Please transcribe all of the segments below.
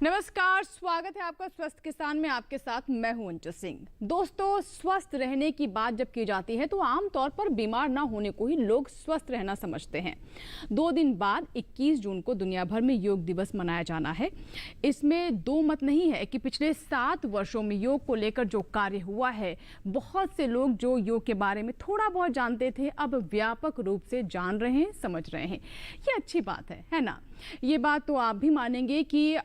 नमस्कार, स्वागत है आपका स्वस्थ किसान में। आपके साथ मैं हूं अंजू सिंह। दोस्तों, स्वस्थ रहने की बात जब की जाती है तो आमतौर पर बीमार ना होने को ही लोग स्वस्थ रहना समझते हैं। 2 दिन बाद 21 जून को दुनिया भर में योग दिवस मनाया जाना है। इसमें दो मत नहीं है कि पिछले 7 वर्षों में योग को लेकर जो कार्य हुआ है, बहुत से लोग जो योग के बारे में थोड़ा बहुत जानते थे अब व्यापक रूप से जान रहे हैं, समझ रहे हैं। ये अच्छी बात है ना। ये बात तो आप भी मानेंगे कि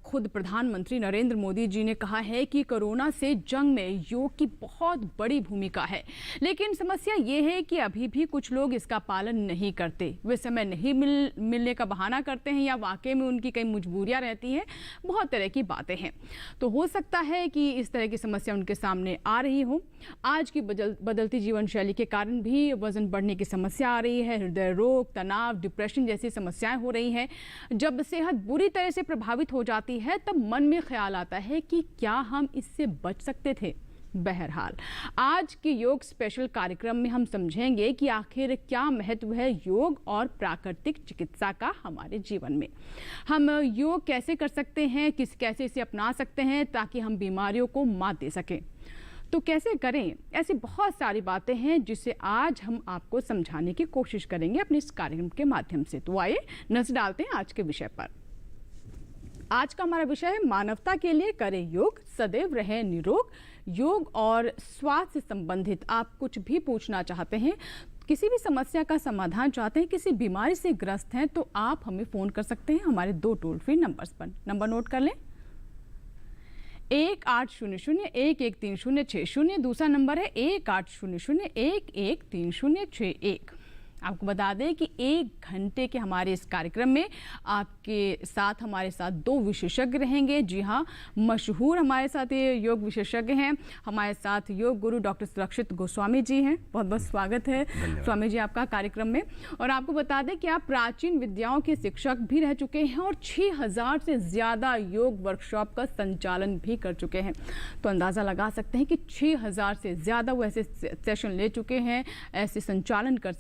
खुद प्रधानमंत्री नरेंद्र मोदी जी ने कहा है कि कोरोना से जंग में योग की बहुत बड़ी भूमिका है। लेकिन समस्या ये है कि अभी भी कुछ लोग इसका पालन नहीं करते। वे समय नहीं मिलने का बहाना करते हैं या वाकई में उनकी कई मजबूरियां रहती हैं। बहुत तरह की बातें हैं। तो हो सकता है कि इस तरह की समस्या उनके सामने आ रही हो। आज की बदलती जीवन शैली के कारण भी वजन बढ़ने की समस्या आ रही है। हृदय रोग, तनाव, डिप्रेशन जैसी समस्याएं हो रही हैं। जब सेहत बुरी तरह से प्रभावित हो जाती है तब मन में ख्याल आता है कि क्या हम इससे बच सकते थे। बहरहाल, आज के योग स्पेशल कार्यक्रम में हम समझेंगे कि आखिर क्या महत्व है योग और प्राकृतिक चिकित्सा का हमारे जीवन में। हम योग कैसे कर सकते हैं, कैसे इसे अपना सकते हैं ताकि हम बीमारियों को मात दे सकें। तो कैसे करें, ऐसी बहुत सारी बातें हैं जिसे आज हम आपको समझाने की कोशिश करेंगे अपने इस कार्यक्रम के माध्यम से। तो आइए नजर डालते हैं आज के विषय पर। आज का हमारा विषय है मानवता के लिए करें योग, सदैव रहें निरोग। योग और स्वास्थ्य से संबंधित आप कुछ भी पूछना चाहते हैं, किसी भी समस्या का समाधान चाहते हैं, किसी बीमारी से ग्रस्त हैं, तो आप हमें फ़ोन कर सकते हैं हमारे 2 टोल फ्री नंबर्स पर। नंबर नोट कर लें, 1800-113060। दूसरा नंबर है 1800-113061। आपको बता दें कि 1 घंटे के हमारे इस कार्यक्रम में आपके साथ हमारे साथ 2 विशेषज्ञ रहेंगे। जी हाँ, मशहूर हमारे साथ ये योग विशेषज्ञ हैं। हमारे साथ योग गुरु डॉक्टर सुरक्षित गोस्वामी जी हैं। बहुत बहुत स्वागत है स्वामी जी आपका कार्यक्रम में। और आपको बता दें कि आप प्राचीन विद्याओं के शिक्षक भी रह चुके हैं और 6000 से ज़्यादा योग वर्कशॉप का संचालन भी कर चुके हैं। तो अंदाज़ा लगा सकते हैं कि 6000 से ज़्यादा वो ऐसे सेशन ले चुके हैं, ऐसे संचालन कर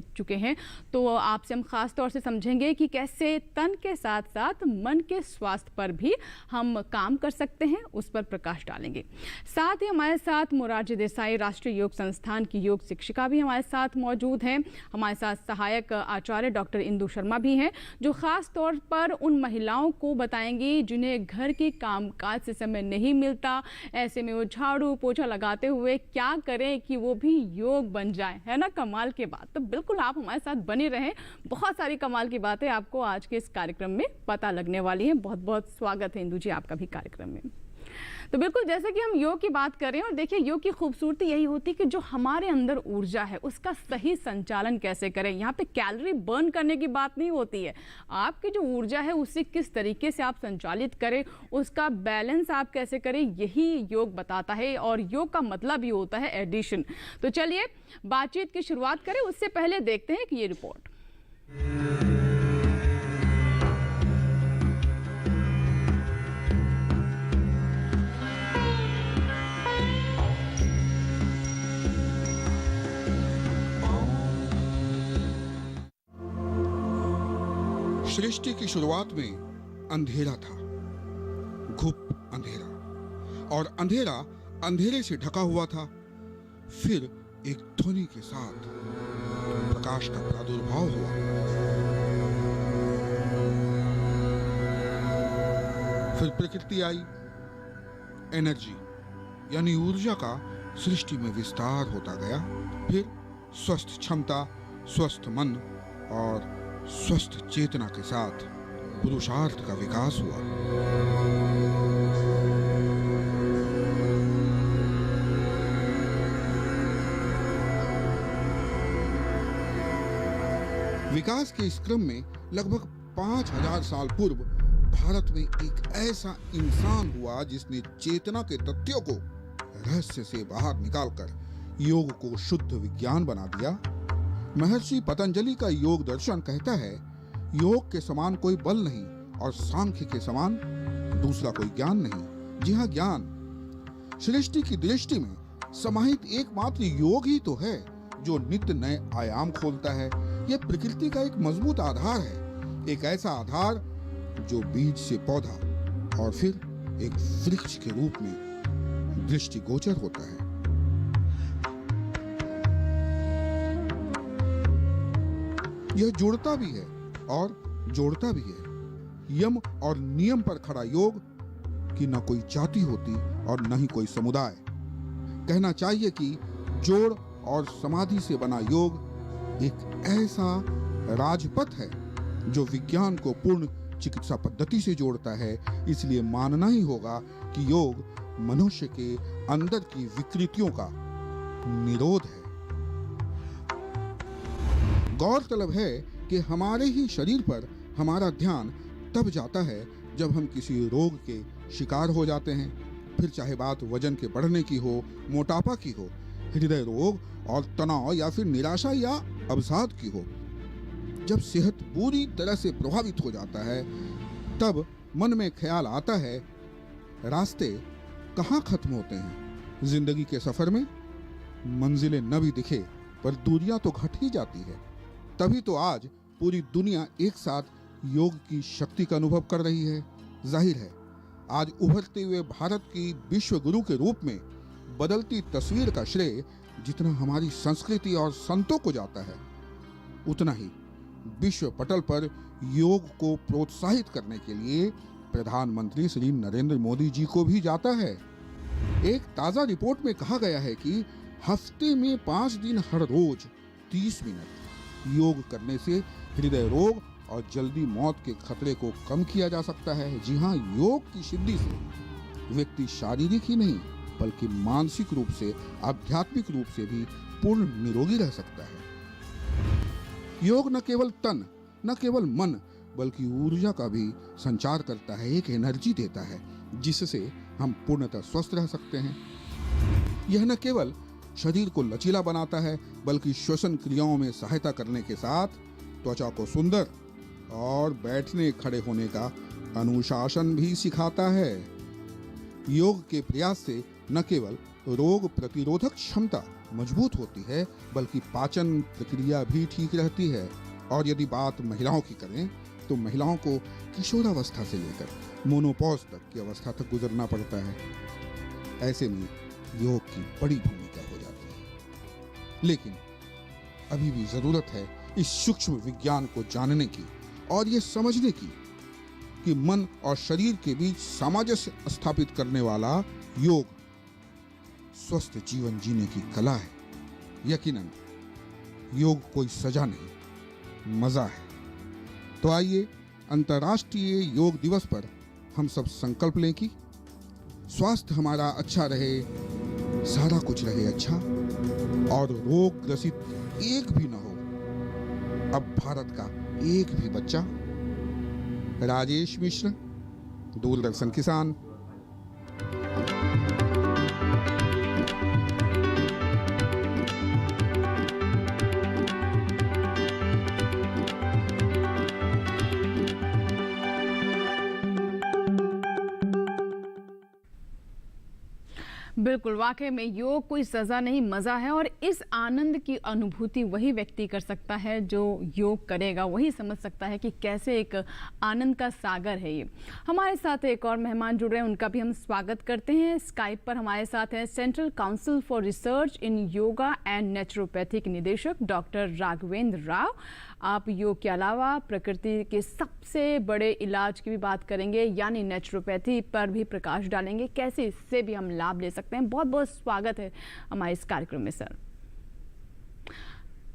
चुके हैं। तो आपसे हम खास तौर से समझेंगे कि कैसे तन के साथ साथ मन के स्वास्थ्य पर भी हम काम कर सकते हैं, उस पर प्रकाश डालेंगे। साथ ही हमारे साथ मोरारजी देसाई राष्ट्रीय योग संस्थान की योग शिक्षिका भी हमारे साथ मौजूद हैं। हमारे साथ सहायक आचार्य डॉक्टर इंदु शर्मा भी हैं, जो खास तौर पर उन महिलाओं को बताएंगी जिन्हें घर के कामकाज से समय नहीं मिलता। ऐसे में वो झाड़ू पोछा लगाते हुए क्या करें कि वो भी योग बन जाए, है ना। कमाल की बात। तो बिल्कुल आप हमारे साथ बने रहें, बहुत सारी कमाल की बातें आपको आज के इस कार्यक्रम में पता लगने वाली हैं। बहुत बहुत स्वागत है इंदु जी आपका भी कार्यक्रम में। तो बिल्कुल जैसे कि हम योग की बात करें, और देखिए योग की खूबसूरती यही होती है कि जो हमारे अंदर ऊर्जा है उसका सही संचालन कैसे करें। यहाँ पे कैलोरी बर्न करने की बात नहीं होती है, आपकी जो ऊर्जा है उसे किस तरीके से आप संचालित करें, उसका बैलेंस आप कैसे करें, यही योग बताता है। और योग का मतलब ही होता है एडिशन। तो चलिए बातचीत की शुरुआत करें, उससे पहले देखते हैं कि ये रिपोर्ट। सृष्टि की शुरुआत में अंधेरा था, घुप अंधेरा, और अंधेरा अंधेरे से ढका हुआ था। फिर एक ध्वनि के साथ प्रकाश का प्रादुर्भाव हुआ। फिर प्रकृति आई, एनर्जी यानी ऊर्जा का सृष्टि में विस्तार होता गया। फिर स्वस्थ क्षमता, स्वस्थ मन और स्वस्थ चेतना के साथ पुरुषार्थ का विकास हुआ। विकास के इस क्रम में लगभग 5000 साल पूर्व भारत में एक ऐसा इंसान हुआ जिसने चेतना के तथ्यों को रहस्य से बाहर निकालकर योग को शुद्ध विज्ञान बना दिया। महर्षि पतंजलि का योग दर्शन कहता है, योग के समान कोई बल नहीं और सांख्य के समान दूसरा कोई ज्ञान नहीं। जी हाँ, ज्ञान सृष्टि की दृष्टि में समाहित एकमात्र योग ही तो है जो नित्य नए आयाम खोलता है। यह प्रकृति का एक मजबूत आधार है, एक ऐसा आधार जो बीज से पौधा और फिर एक वृक्ष के रूप में दृष्टिगोचर होता है। यह जुड़ता भी है और जोड़ता भी है। यम और नियम पर खड़ा योग कि न कोई जाति होती और न ही कोई समुदाय। कहना चाहिए कि जोड़ और समाधि से बना योग एक ऐसा राजपथ है जो विज्ञान को पूर्ण चिकित्सा पद्धति से जोड़ता है। इसलिए मानना ही होगा कि योग मनुष्य के अंदर की विकृतियों का निरोध है। गौरतलब है कि हमारे ही शरीर पर हमारा ध्यान तब जाता है जब हम किसी रोग के शिकार हो जाते हैं, फिर चाहे बात वजन के बढ़ने की हो, मोटापा की हो, हृदय रोग और तनाव या फिर निराशा या अवसाद की हो। जब सेहत पूरी तरह से प्रभावित हो जाता है तब मन में ख्याल आता है, रास्ते कहाँ खत्म होते हैं। जिंदगी के सफर में मंजिलें न भी दिखे पर दूरियां तो घट ही जाती है। तभी तो आज पूरी दुनिया एक साथ योग की शक्ति का अनुभव कर रही है। जाहिर है आज उभरते हुए भारत की विश्व गुरु के रूप में बदलती तस्वीर का श्रेय जितना हमारी संस्कृति और संतों को जाता है, उतना ही विश्व पटल पर योग को प्रोत्साहित करने के लिए प्रधानमंत्री श्री नरेंद्र मोदी जी को भी जाता है। एक ताजा रिपोर्ट में कहा गया है कि हफ्ते में 5 दिन हर रोज 30 मिनट योग करने से हृदय रोग और जल्दी मौत के खतरे को कम किया जा सकता है। जी हाँ, योग की सिद्धि से व्यक्ति शारीरिक ही नहीं बल्कि मानसिक रूप से, आध्यात्मिक रूप से भी पूर्ण निरोगी रह सकता है। योग न केवल तन, न केवल मन, बल्कि ऊर्जा का भी संचार करता है, एक एनर्जी देता है जिससे हम पूर्णतः स्वस्थ रह सकते हैं। यह न केवल शरीर को लचीला बनाता है बल्कि श्वसन क्रियाओं में सहायता करने के साथ त्वचा को सुंदर और बैठने खड़े होने का अनुशासन भी सिखाता है। योग के प्रयास से न केवल रोग प्रतिरोधक क्षमता मजबूत होती है बल्कि पाचन प्रक्रिया भी ठीक रहती है। और यदि बात महिलाओं की करें तो महिलाओं को किशोरावस्था से लेकर मोनोपॉज तक की अवस्था तक गुजरना पड़ता है। ऐसे में योग की बड़ी भूमिका हो जाती है। लेकिन अभी भी जरूरत है इस सूक्ष्म विज्ञान को जानने की और ये समझने की कि मन और शरीर के बीच सामंजस्य स्थापित करने वाला योग स्वस्थ जीवन जीने की कला है। यकीनन योग कोई सजा नहीं, मजा है। तो आइए अंतर्राष्ट्रीय योग दिवस पर हम सब संकल्प लें कि स्वास्थ्य हमारा अच्छा रहे, सारा कुछ रहे अच्छा, और रोग ग्रसित एक भी न हो अब भारत का एक भी बच्चा। राजेश मिश्र, दूरदर्शन किसान। बिल्कुल, वाकई में योग कोई सज़ा नहीं, मज़ा है। और इस आनंद की अनुभूति वही व्यक्ति कर सकता है जो योग करेगा, वही समझ सकता है कि कैसे एक आनंद का सागर है ये। हमारे साथ एक और मेहमान जुड़ रहे हैं, उनका भी हम स्वागत करते हैं। स्काइप पर हमारे साथ हैं central council for research in yoga and naturopathy के निदेशक डॉक्टर राघवेंद्र राव। आप योग के अलावा प्रकृति के सबसे बड़े इलाज की भी बात करेंगे, यानी नेचुरोपैथी पर भी प्रकाश डालेंगे, कैसे इससे भी हम लाभ ले सकते हैं। बहुत बहुत स्वागत है हमारे इस कार्यक्रम में सर।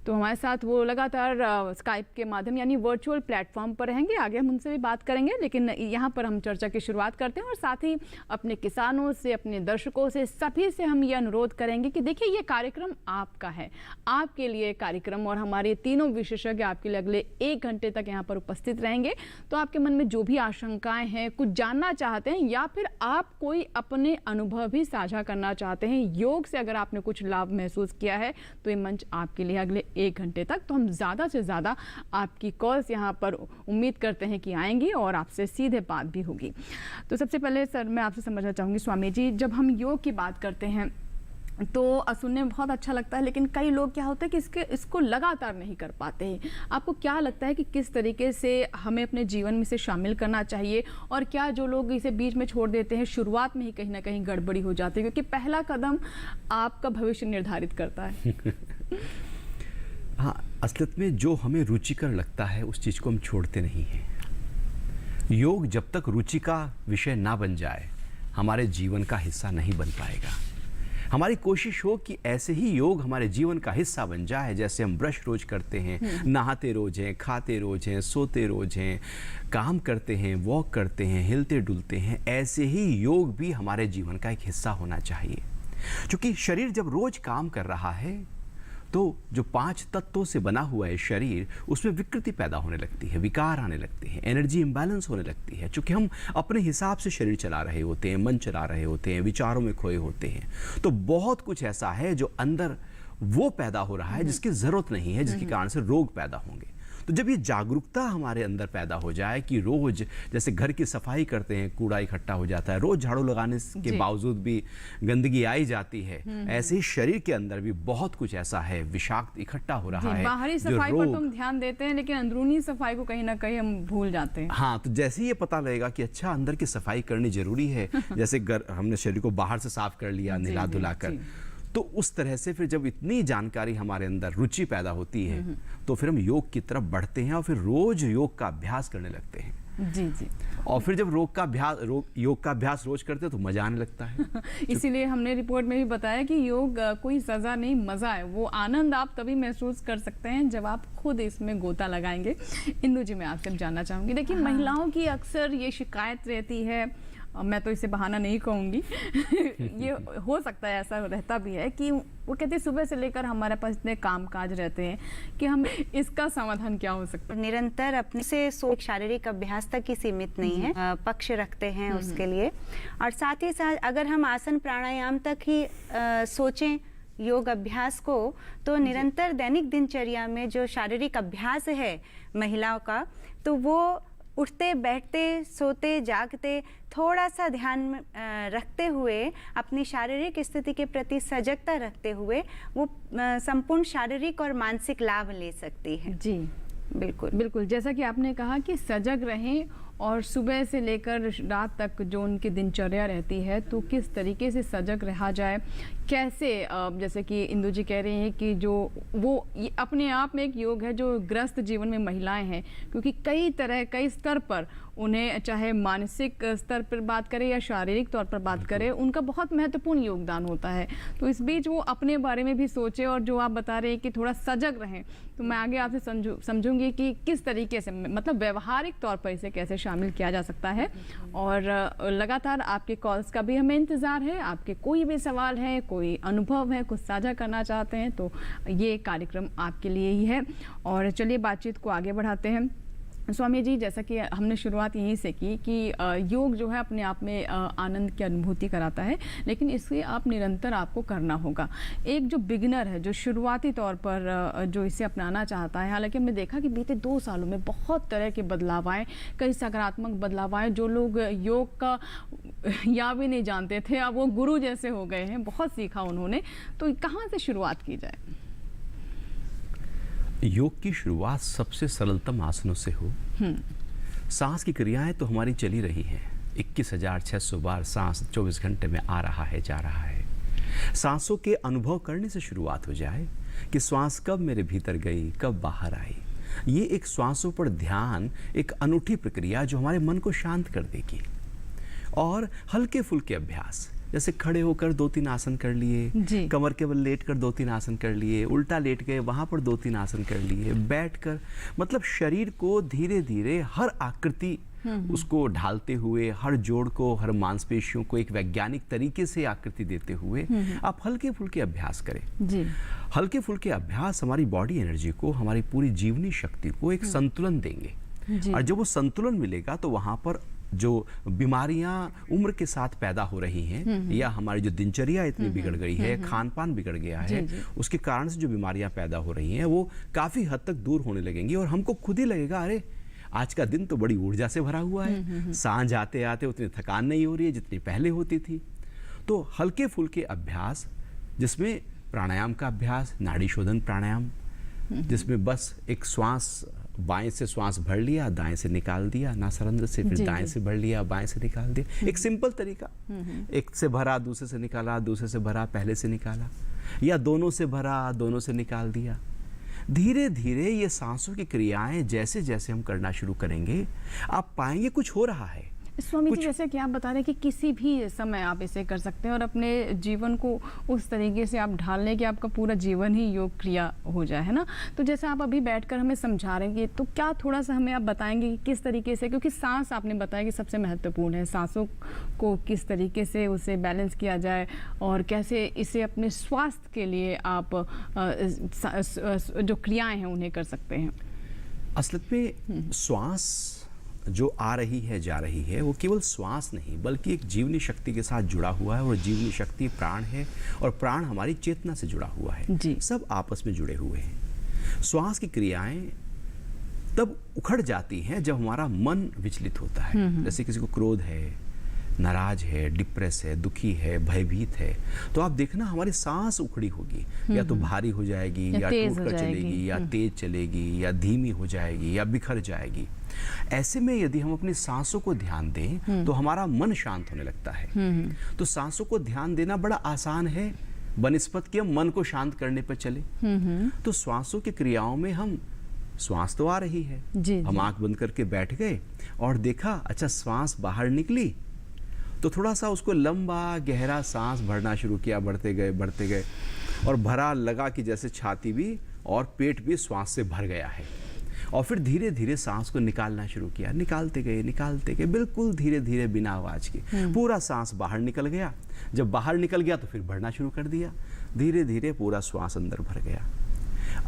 तो हमारे साथ वो लगातार स्काइप के माध्यम यानी वर्चुअल प्लेटफॉर्म पर रहेंगे, आगे हम उनसे भी बात करेंगे, लेकिन यहाँ पर हम चर्चा की शुरुआत करते हैं और साथ ही अपने किसानों से, अपने दर्शकों से, सभी से हम ये अनुरोध करेंगे कि देखिए ये कार्यक्रम आपका है, आपके लिए कार्यक्रम, और हमारे तीनों विशेषज्ञ आपके लिए अगले 1 घंटे तक यहाँ पर उपस्थित रहेंगे। तो आपके मन में जो भी आशंकाएं हैं, कुछ जानना चाहते हैं या फिर आप कोई अपने अनुभव भी साझा करना चाहते हैं, योग से अगर आपने कुछ लाभ महसूस किया है, तो ये मंच आपके लिए अगले 1 घंटे तक। तो हम ज़्यादा से ज़्यादा आपकी कॉल्स यहाँ पर उम्मीद करते हैं कि आएंगी और आपसे सीधे बात भी होगी। तो सबसे पहले सर मैं आपसे समझना चाहूँगी स्वामी जी, जब हम योग की बात करते हैं तो सुनने में बहुत अच्छा लगता है, लेकिन कई लोग क्या होता है कि इसको लगातार नहीं कर पाते हैं। आपको क्या लगता है कि किस तरीके से हमें अपने जीवन में इसे शामिल करना चाहिए, और क्या जो लोग इसे बीच में छोड़ देते हैं शुरुआत में ही कहीं ना कहीं गड़बड़ी हो जाती है, क्योंकि पहला कदम आपका भविष्य निर्धारित करता है। हाँ, असलियत में जो हमें रुचिकर लगता है उस चीज़ को हम छोड़ते नहीं हैं। योग जब तक रुचि का विषय ना बन जाए हमारे जीवन का हिस्सा नहीं बन पाएगा। हमारी कोशिश हो कि ऐसे ही योग हमारे जीवन का हिस्सा बन जाए, जैसे हम ब्रश रोज करते हैं, नहाते रोज हैं, खाते रोज हैं, सोते रोज हैं, काम करते हैं, वॉक करते हैं, हिलते डुलते हैं, ऐसे ही योग भी हमारे जीवन का एक हिस्सा होना चाहिए। क्योंकि शरीर जब रोज काम कर रहा है तो जो 5 तत्वों से बना हुआ है शरीर, उसमें विकृति पैदा होने लगती है, विकार आने लगते हैं, एनर्जी इम्बैलेंस होने लगती है। चूँकि हम अपने हिसाब से शरीर चला रहे होते हैं, मन चला रहे होते हैं, विचारों में खोए होते हैं, तो बहुत कुछ ऐसा है जो अंदर वो पैदा हो रहा है जिसकी ज़रूरत नहीं है, जिसके कारण से रोग पैदा होंगे। तो जब ये जागरूकता हमारे अंदर पैदा हो जाए कि रोज जैसे घर की सफाई करते हैं, कूड़ा इकट्ठा हो जाता है, रोज झाड़ू लगाने के बावजूद भी गंदगी आई जाती है, ऐसे ही शरीर के अंदर भी बहुत कुछ ऐसा है विषाक्त इकट्ठा हो रहा है। बाहरी सफाई पर तो हम ध्यान देते हैं, लेकिन अंदरूनी सफाई को कहीं ना कहीं हम भूल जाते हैं। हाँ, तो जैसे ही ये पता लगेगा कि अच्छा अंदर की सफाई करनी जरूरी है, जैसे हमने शरीर को बाहर से साफ कर लिया नहला धुला कर, तो उस तरह से फिर जब इतनी जानकारी हमारे अंदर रुचि पैदा होती है तो फिर हम योग की तरफ बढ़ते हैं और फिर रोज योग का अभ्यास करने लगते हैं। जी जी। और फिर जब योग का अभ्यास रोज करते हैं तो मजा आने लगता है। इसीलिए हमने रिपोर्ट में भी बताया कि योग कोई सजा नहीं, मजा है। वो आनंद आप तभी महसूस कर सकते हैं जब आप खुद इसमें गोता लगाएंगे। इंदु जी, मैं आपसे जानना चाहूंगी, देखिए महिलाओं की अक्सर ये शिकायत रहती है, मैं तो इसे बहाना नहीं कहूँगी ये हो सकता है, ऐसा रहता भी है कि वो कहते हैं सुबह से लेकर हमारे पास इतने कामकाज रहते हैं कि हम इसका समाधान क्या हो सकता है? निरंतर अपने से शारीरिक अभ्यास तक ही सीमित नहीं है, पक्ष रखते हैं उसके लिए। और साथ ही साथ अगर हम आसन प्राणायाम तक ही सोचें योग अभ्यास को, तो निरंतर दैनिक दिनचर्या में जो शारीरिक अभ्यास है महिलाओं का, तो वो उठते बैठते सोते जागते थोड़ा सा ध्यान रखते हुए, अपनी शारीरिक स्थिति के प्रति सजगता रखते हुए वो संपूर्ण शारीरिक और मानसिक लाभ ले सकती है। जी बिल्कुल बिल्कुल, जैसा कि आपने कहा कि सजग रहें और सुबह से लेकर रात तक जो उनकी दिनचर्या रहती है तो किस तरीके से सजग रहा जाए, कैसे, जैसे कि इंदु जी कह रही हैं कि जो वो अपने आप में एक योग है जो ग्रस्त जीवन में महिलाएं हैं, क्योंकि कई स्तर पर उन्हें, चाहे मानसिक स्तर पर बात करें या शारीरिक तौर पर बात करें, उनका बहुत महत्वपूर्ण योगदान होता है। तो इस बीच वो अपने बारे में भी सोचे, और जो आप बता रहे हैं कि थोड़ा सजग रहें, तो मैं आगे आपसे समझूंगी कि किस तरीके से, मतलब व्यवहारिक तौर पर इसे कैसे शामिल किया जा सकता है। और लगातार आपके कॉल्स का भी हमें इंतज़ार है। आपके कोई भी सवाल है, कोई अनुभव है, कुछ साझा करना चाहते हैं, तो ये कार्यक्रम आपके लिए ही है। और चलिए बातचीत को आगे बढ़ाते हैं। स्वामी जी, जैसा कि हमने शुरुआत यहीं से की कि योग जो है अपने आप में आनंद की अनुभूति कराता है, लेकिन इसे आप निरंतर आपको करना होगा। एक जो बिगिनर है, जो शुरुआती तौर पर जो इसे अपनाना चाहता है, हालांकि हमने देखा कि बीते 2 सालों में बहुत तरह के बदलाव आए, कई सकारात्मक बदलाव आए। जो लोग योग का या भी नहीं जानते थे, अब वो गुरु जैसे हो गए हैं, बहुत सीखा उन्होंने। तो कहाँ से शुरुआत की जाए? योग की शुरुआत सबसे सरलतम आसनों से हो। सांस की क्रियाएं तो हमारी चली रही हैं, 21,600 बार सांस 24 घंटे में आ रहा है, जा रहा है। सांसों के अनुभव करने से शुरुआत हो जाए कि श्वास कब मेरे भीतर गई, कब बाहर आई। ये एक श्वासों पर ध्यान, एक अनूठी प्रक्रिया जो हमारे मन को शांत कर देगी। और हल्के फुल्के अभ्यास, जैसे खड़े होकर 2-3 आसन कर लिए, कमर के बल लेट कर 2-3 आसन कर लिए, उल्टा लेट गए वहाँ पर 2-3 आसन कर लिए, बैठकर, मतलब शरीर को धीरे धीरे हर आकृति उसको ढालते हुए, हर जोड़ को, हर मांसपेशियों को एक वैज्ञानिक तरीके से आकृति देते हुए आप हल्के फुल्के अभ्यास करें। जी। हल्के फुल्के अभ्यास हमारी बॉडी एनर्जी को, हमारी पूरी जीवनी शक्ति को एक संतुलन देंगे। और जब वो संतुलन मिलेगा तो वहाँ पर जो बीमारियां उम्र के साथ पैदा हो रही हैं, या हमारी जो दिनचर्या इतनी बिगड़ गई है, खान पान बिगड़ गया है, उसके कारण से जो बीमारियां पैदा हो रही हैं वो काफ़ी हद तक दूर होने लगेंगी। और हमको खुद ही लगेगा, अरे आज का दिन तो बड़ी ऊर्जा से भरा हुआ है, सांझ आते आते उतनी थकान नहीं हो रही है जितनी पहले होती थी। तो हल्के फुल्के अभ्यास जिसमें प्राणायाम का अभ्यास, नाड़ी शोधन प्राणायाम, जिसमें बस एक श्वास बाएं से श्वास भर लिया, दाएं से निकाल दिया, नासारंध्र से, फिर दाएं से भर लिया, बाएं से निकाल दिया। एक सिंपल तरीका, एक से भरा, दूसरे से निकाला, दूसरे से भरा, पहले से निकाला, या दोनों से भरा, दोनों से निकाल दिया। धीरे धीरे ये सांसों की क्रियाएं जैसे जैसे हम करना शुरू करेंगे, आप पाएंगे कुछ हो रहा है। स्वामी जी, जैसे कि आप बता रहे हैं कि किसी भी समय आप इसे कर सकते हैं और अपने जीवन को उस तरीके से आप ढाल लें कि आपका पूरा जीवन ही योग क्रिया हो जाए, है ना। तो जैसे आप अभी बैठकर हमें समझा रहे हैं, तो क्या थोड़ा सा हमें आप बताएंगे कि किस तरीके से, क्योंकि सांस आपने बताया कि सबसे महत्वपूर्ण है, सांसों को किस तरीके से उसे बैलेंस किया जाए और कैसे इसे अपने स्वास्थ्य के लिए आप जो क्रियाएँ हैं उन्हें कर सकते हैं। असलियत में श्वास जो आ रही है, जा रही है, वो केवल श्वास नहीं बल्कि एक जीवनी शक्ति के साथ जुड़ा हुआ है, और जीवनी शक्ति प्राण है, और प्राण हमारी चेतना से जुड़ा हुआ है जी। सब आपस में जुड़े हुए हैं। श्वास की क्रियाएं तब उखड़ जाती हैं जब हमारा मन विचलित होता है। जैसे किसी को क्रोध है, नाराज है, डिप्रेस है, दुखी है, भयभीत है, तो आप देखना हमारी सांस उखड़ी होगी, या तो भारी हो जाएगी, या टूट कर चलेगी, या तेज चलेगी, या धीमी हो जाएगी, या बिखर जाएगी। ऐसे में यदि हम अपनी सांसों को ध्यान दें तो हमारा मन शांत होने लगता है। तो सांसों को ध्यान देना बड़ा आसान है बनिस्बत कि हम मन को शांत करने पर चले। तो श्वासों की क्रियाओं में हम श्वास तो आ रही है जी, हम आंख बंद करके बैठ गए और देखा, अच्छा श्वास बाहर निकली, तो थोड़ा सा उसको लंबा गहरा सांस भरना शुरू किया, बढ़ते गए और भरा लगा कि जैसे छाती भी और पेट भी श्वास से भर गया है। और फिर धीरे धीरे सांस को निकालना शुरू किया, निकालते गए बिल्कुल धीरे धीरे बिना आवाज के, पूरा सांस बाहर निकल गया। जब बाहर निकल गया तो फिर भरना शुरू कर दिया, धीरे धीरे पूरा श्वास अंदर भर गया।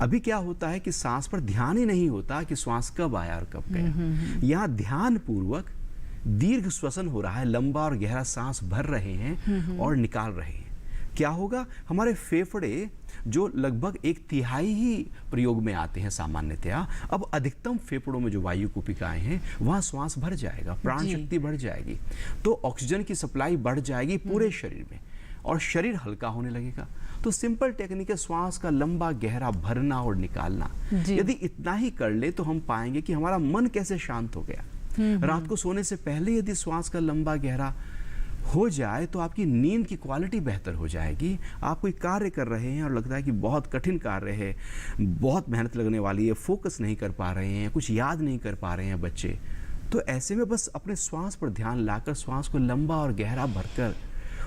अभी क्या होता है कि सांस पर ध्यान ही नहीं होता कि श्वास कब आया और कब गया। यहाँ ध्यान पूर्वक दीर्घ श्वसन हो रहा है, लंबा और गहरा सांस भर रहे हैं और निकाल रहे हैं। क्या होगा, हमारे फेफड़े जो लगभग 1/3 ही प्रयोग में आते हैं सामान्यतया, अब अधिकतम फेफड़ों में जो वायु कूपिकाएं हैं वहां श्वास भर जाएगा, प्राण शक्ति बढ़ जाएगी, तो ऑक्सीजन की सप्लाई बढ़ जाएगी पूरे शरीर में और शरीर हल्का होने लगेगा। तो सिंपल टेक्निक है श्वास का लंबा गहरा भरना और निकालना। यदि इतना ही कर ले तो हम पाएंगे कि हमारा मन कैसे शांत हो गया। रात को सोने से पहले यदि श्वास का लंबा गहरा हो जाए तो आपकी नींद की क्वालिटी बेहतर हो जाएगी। आप कोई कार्य कर रहे हैं और लगता है कि बहुत कठिन कार्य है, बहुत मेहनत लगने वाली है, फोकस नहीं कर पा रहे हैं, कुछ याद नहीं कर पा रहे हैं बच्चे, तो ऐसे में बस अपने श्वास पर ध्यान लाकर श्वास को लंबा और गहरा भरकर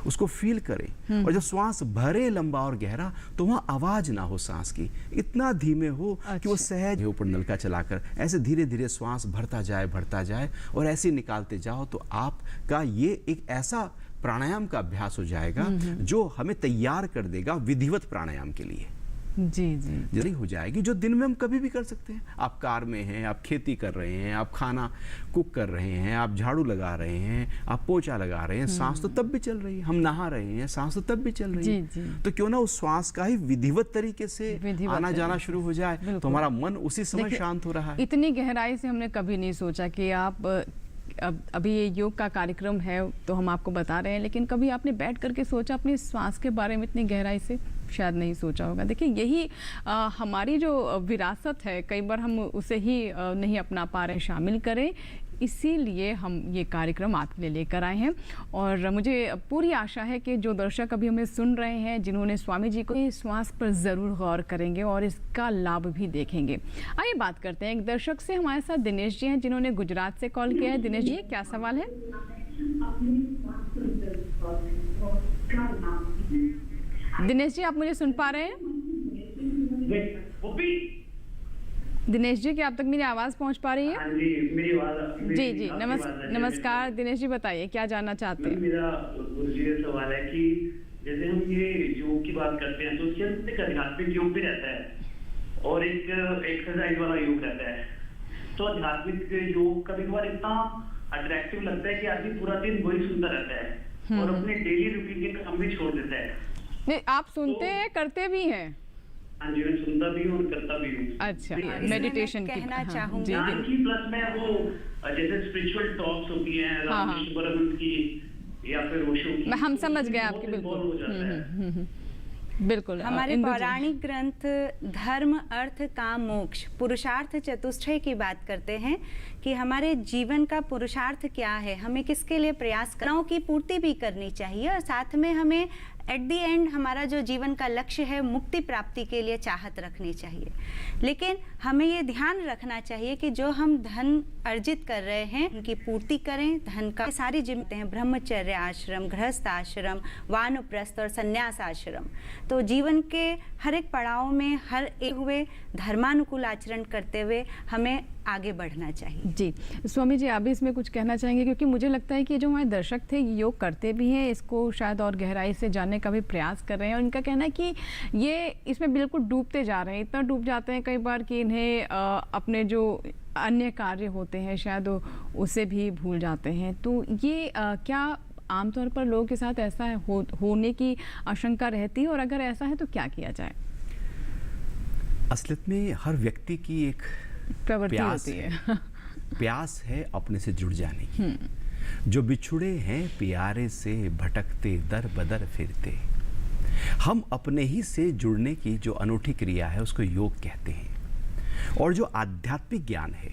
उसको फील करें। और जब श्वास भरे लंबा और गहरा तो वहाँ आवाज ना हो सांस की, इतना धीमे हो कि वो सहज ऊपर नलका चलाकर ऐसे धीरे धीरे श्वास भरता जाए और ऐसे निकालते जाओ, तो आपका ये एक ऐसा प्राणायाम का अभ्यास हो जाएगा जो हमें तैयार कर देगा विधिवत प्राणायाम के लिए। जी हो जाएगी, जो दिन में हम कभी भी कर सकते हैं। आप कार में हैं, आप खेती कर रहे हैं, आप खाना कुक कर रहे हैं, आप झाड़ू लगा रहे हैं, आप पोछा लगा रहे हैं, सांस तो तब भी चल रही है, हम नहा रहे हैं, सांस तो तब भी चल रही है। तो क्यों ना उस श्वास का ही विधिवत तरीके से आना जाना शुरू हो जाए, तो हमारा मन उसी समय शांत हो रहा है। इतनी गहराई से हमने कभी नहीं सोचा कि आप अभी ये योग का कार्यक्रम है तो हम आपको बता रहे हैं, लेकिन कभी आपने बैठ करके सोचा अपनी श्वास के बारे में इतनी गहराई से? शायद नहीं सोचा होगा। देखिए यही हमारी जो विरासत है, कई बार हम उसे ही नहीं अपना पा रहे, शामिल करें, इसीलिए हम ये कार्यक्रम आपके लिए लेकर आए हैं। और मुझे पूरी आशा है कि जो दर्शक अभी हमें सुन रहे हैं, जिन्होंने स्वामी जी को श्वास पर ज़रूर गौर करेंगे और इसका लाभ भी देखेंगे। आइए बात करते हैं एक दर्शक से। हमारे साथ दिनेश जी हैं जिन्होंने गुजरात से कॉल किया है। दिनेश जी, क्या सवाल है? दिनेश जी, आप मुझे सुन पा रहे हैं? दिनेश जी, क्या आप तक मेरी आवाज पहुंच पा रही है? हाँ जी, मेरी आवाज। जी नमस्कार दिनेश जी, बताइए क्या जानना चाहते हैं? मेरा गुरुजी से सवाल है कि जैसे हम ये योग की बात करते हैं तो उसके अंदर एक आध्यात्मिक योग भी रहता है और एक एक्सरसाइज वाला योग रहता है। तो आध्यात्मिक योग कभी कभार इतना अट्रैक्टिव लगता है कि आदमी पूरा दिन वही सुनता रहता है और अपने डेली रूटीन के काम भी छोड़ देता है। नहीं, आप सुनते हैं, करते भी हैं? हाँ जी, मैं सुनता भी हूँ और करता भी हूँ। अच्छा, मेडिटेशन की कहना चाहूँगी प्लस में वो जैसे स्पिरिचुअल टॉक्स होती हैं रामकृष्ण परमहंस की या फिर ओशो की, हम समझ गए आपकी, बिल्कुल। बिल्कुल। हमारे इंदु जी। पौराणिक ग्रंथ धर्म अर्थ काम मोक्ष पुरुषार्थ चतुष्टय की बात करते हैं कि हमारे जीवन का पुरुषार्थ क्या है, हमें किसके लिए प्रयास करना की पूर्ति भी करनी चाहिए, और साथ में हमें एट दी एंड हमारा जो जीवन का लक्ष्य है मुक्ति प्राप्ति के लिए चाहत रखनी चाहिए। लेकिन हमें ये ध्यान रखना चाहिए कि जो हम धन अर्जित कर रहे हैं उनकी पूर्ति करें। धन का सारी जिम्मेदारी हैं, ब्रह्मचर्य आश्रम, गृहस्थ आश्रम, वानप्रस्थ और संन्यास आश्रम। तो जीवन के हर एक पड़ाव में हर एक हुए धर्मानुकूल आचरण करते हुए हमें आगे बढ़ना चाहिए। जी स्वामी जी, आप भी इसमें कुछ कहना चाहेंगे? क्योंकि मुझे लगता है कि जो हमारे दर्शक थे योग करते भी हैं, इसको शायद और गहराई से जानने का भी प्रयास कर रहे हैं, और इनका कहना है कि ये इसमें बिल्कुल डूबते जा रहे हैं, इतना डूब जाते हैं कई बार कि इन्हें अपने जो अन्य कार्य होते हैं शायद उसे भी भूल जाते हैं। तो ये क्या आमतौर पर लोगों के साथ ऐसा होने की आशंका रहती है, और अगर ऐसा है तो क्या किया जाए? असलियत में हर व्यक्ति की एक प्रवृत्ति प्यास होती है। प्यास है अपने से जुड़ जाने की। जो बिछुड़े हैं प्यारे से भटकते दर बदर फिरते, हम अपने ही से जुड़ने की जो अनूठी क्रिया है उसको योग कहते हैं। और जो आध्यात्मिक ज्ञान है,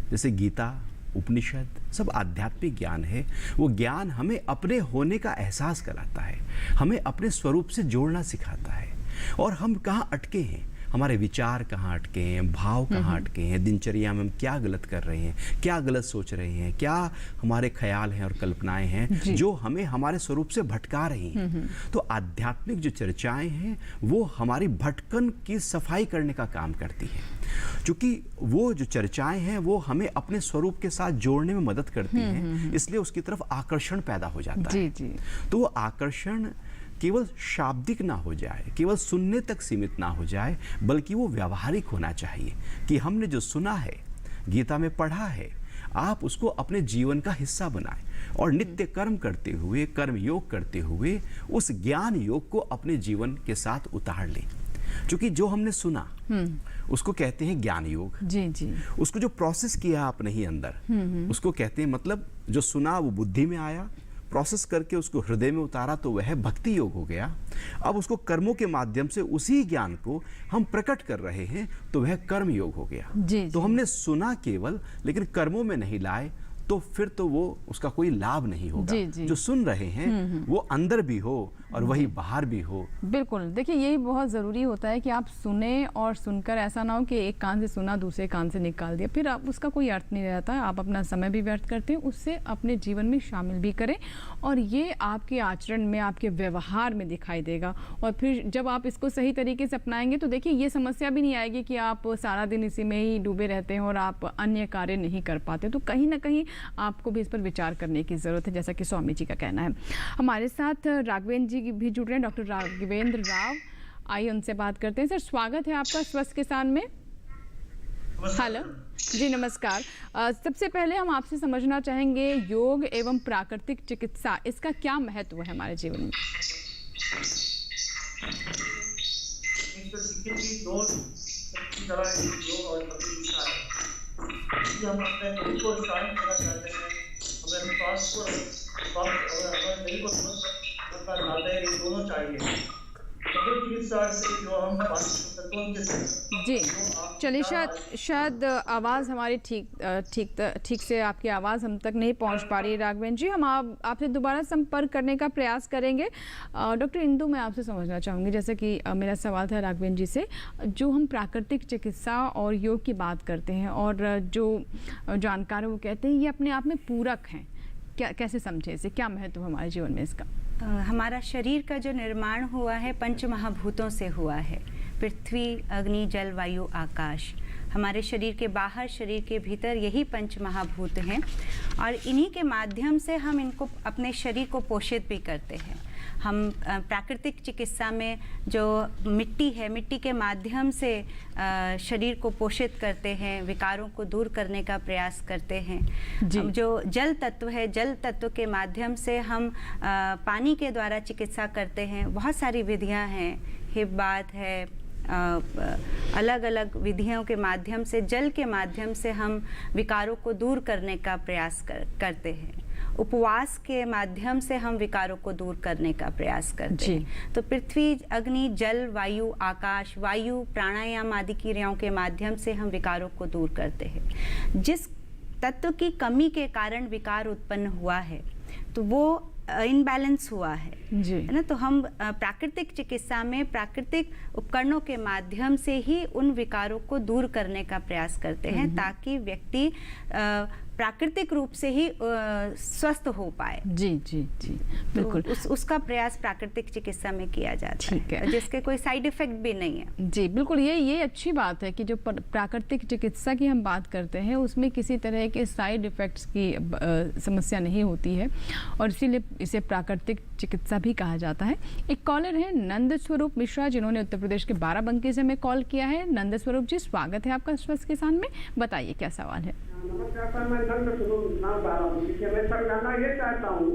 जैसे गीता उपनिषद सब आध्यात्मिक ज्ञान है, वो ज्ञान हमें अपने होने का एहसास कराता है, हमें अपने स्वरूप से जोड़ना सिखाता है। और हम कहाँ अटके हैं, हमारे विचार कहाँ अटके हैं, भाव कहाँ अटके हैं, दिनचर्या में हम क्या गलत कर रहे हैं, क्या गलत सोच रहे हैं, क्या हमारे ख्याल हैं और कल्पनाएं हैं जो हमें हमारे स्वरूप से भटका रही हैं। तो आध्यात्मिक जो चर्चाएं हैं वो हमारी भटकन की सफाई करने का काम करती हैं, क्योंकि वो जो चर्चाएं हैं वो हमें अपने स्वरूप के साथ जोड़ने में मदद करती हैं, इसलिए उसकी तरफ आकर्षण पैदा हो जाता है। जी। तो वो आकर्षण केवल शाब्दिक ना हो जाए, केवल सुनने तक सीमित ना हो जाए, बल्कि वो व्यावहारिक होना चाहिए कि हमने जो सुना है, गीता में पढ़ा है, आप उसको अपने जीवन का हिस्सा बनाएं और नित्य कर्म करते हुए, कर्म योग करते हुए उस ज्ञान योग को अपने जीवन के साथ उतार लें। क्योंकि जो हमने सुना उसको कहते हैं ज्ञान योग। जी। उसको जो प्रोसेस किया आपने ही अंदर उसको कहते हैं, मतलब जो सुना वो बुद्धि में आया, प्रोसेस करके उसको हृदय में उतारा तो वह भक्ति योग हो गया। अब उसको कर्मों के माध्यम से उसी ज्ञान को हम प्रकट कर रहे हैं तो वह कर्म योग हो गया। तो हमने सुना केवल, लेकिन कर्मों में नहीं लाए तो फिर तो वो उसका कोई लाभ नहीं होगा। जो सुन रहे हैं वो अंदर भी हो और वही बाहर भी हो। बिल्कुल, देखिए यही बहुत ज़रूरी होता है कि आप सुने और सुनकर ऐसा ना हो कि एक कान से सुना दूसरे कान से निकाल दिया, फिर आप उसका कोई अर्थ नहीं रहता। आप अपना समय भी व्यर्थ करते हैं, उससे अपने जीवन में शामिल भी करें और ये आपके आचरण में, आपके व्यवहार में दिखाई देगा। और फिर जब आप इसको सही तरीके से अपनाएंगे तो देखिए ये समस्या भी नहीं आएगी कि आप सारा दिन इसी में ही डूबे रहते हैं और आप अन्य कार्य नहीं कर पाते। तो कहीं ना कहीं आपको भी इस पर विचार करने की ज़रूरत है, जैसा कि स्वामी जी का कहना है। हमारे साथ राघवेंद्र जी भी जुड़ रहे हैं, डॉक्टर राघवेंद्र राव। आइए उनसे बात करते हैं। सर, स्वागत है आपका स्वस्थ किसान में। हेलो जी, नमस्कार। सबसे पहले हम आपसे समझना चाहेंगे योग एवं प्राकृतिक चिकित्सा, इसका क्या महत्व है हमारे जीवन में? हम अपने दिल को शांत करना चाहते हैं, हमें श्वास को स्वास्थ्य और हमारे दिल को स्वस्थ बनाते हैं, ये दोनों चाहिए। जी चलिए, शायद आवाज़ हमारी ठीक से आपकी आवाज़ हम तक नहीं पहुंच पा रही है राघवेंद्र जी। हम आपसे दोबारा संपर्क करने का प्रयास करेंगे। डॉक्टर इंदु, मैं आपसे समझना चाहूँगी, जैसे कि मेरा सवाल था राघवेंद्र जी से, जो हम प्राकृतिक चिकित्सा और योग की बात करते हैं और जो जानकार वो कहते हैं ये अपने आप में पूरक हैं, कैसे समझे इसे, क्या महत्व हमारे जीवन में इसका? हमारा शरीर का जो निर्माण हुआ है पंच महाभूतों से हुआ है, पृथ्वी, अग्नि, जल, वायु, आकाश। हमारे शरीर के बाहर, शरीर के भीतर यही पंच महाभूत हैं और इन्हीं के माध्यम से हम इनको, अपने शरीर को पोषित भी करते हैं। हम प्राकृतिक चिकित्सा में जो मिट्टी है, मिट्टी के माध्यम से शरीर को पोषित करते हैं, विकारों को दूर करने का प्रयास करते हैं। जो जल तत्व है, जल तत्व के माध्यम से हम पानी के द्वारा चिकित्सा करते हैं। बहुत सारी विधियां हैं, हिप बाथ है, अलग अलग विधियों के माध्यम से, जल के माध्यम से हम विकारों को दूर करने का प्रयास करते हैं। उपवास के माध्यम से हम विकारों को दूर करने का प्रयास करते हैं। तो पृथ्वी, अग्नि, जल, वायु, आकाश, वायु, प्राणायाम आदि क्रियाओं के माध्यम से हम विकारों को दूर करते हैं। जिस तत्व की कमी के कारण विकार उत्पन्न हुआ है तो वो इनबैलेंस हुआ है ना। तो हम प्राकृतिक चिकित्सा में प्राकृतिक उपकरणों के माध्यम से ही उन विकारों को दूर करने का प्रयास करते हैं, ताकि व्यक्ति प्राकृतिक रूप से ही स्वस्थ हो पाए। जी जी जी बिल्कुल। तो उसका प्रयास प्राकृतिक चिकित्सा में किया जाता है, जिसके कोई साइड इफेक्ट भी नहीं है। जी बिल्कुल, ये अच्छी बात है कि जो प्राकृतिक चिकित्सा की हम बात करते हैं उसमें किसी तरह के साइड इफेक्ट्स की समस्या नहीं होती है, और इसीलिए इसे प्राकृतिक चिकित्सा भी कहा जाता है। एक कॉलर है नंद स्वरूप मिश्रा, जिन्होंने उत्तर प्रदेश के बाराबंकी से हमें कॉल किया है। नंद स्वरूप जी, स्वागत है आपका स्वस्थ किसान में, बताइए क्या सवाल है। नमस्कार सर, मैं नंद स्वरूप नाम बाराबंकी से। मैं सर जानना ये चाहता हूँ,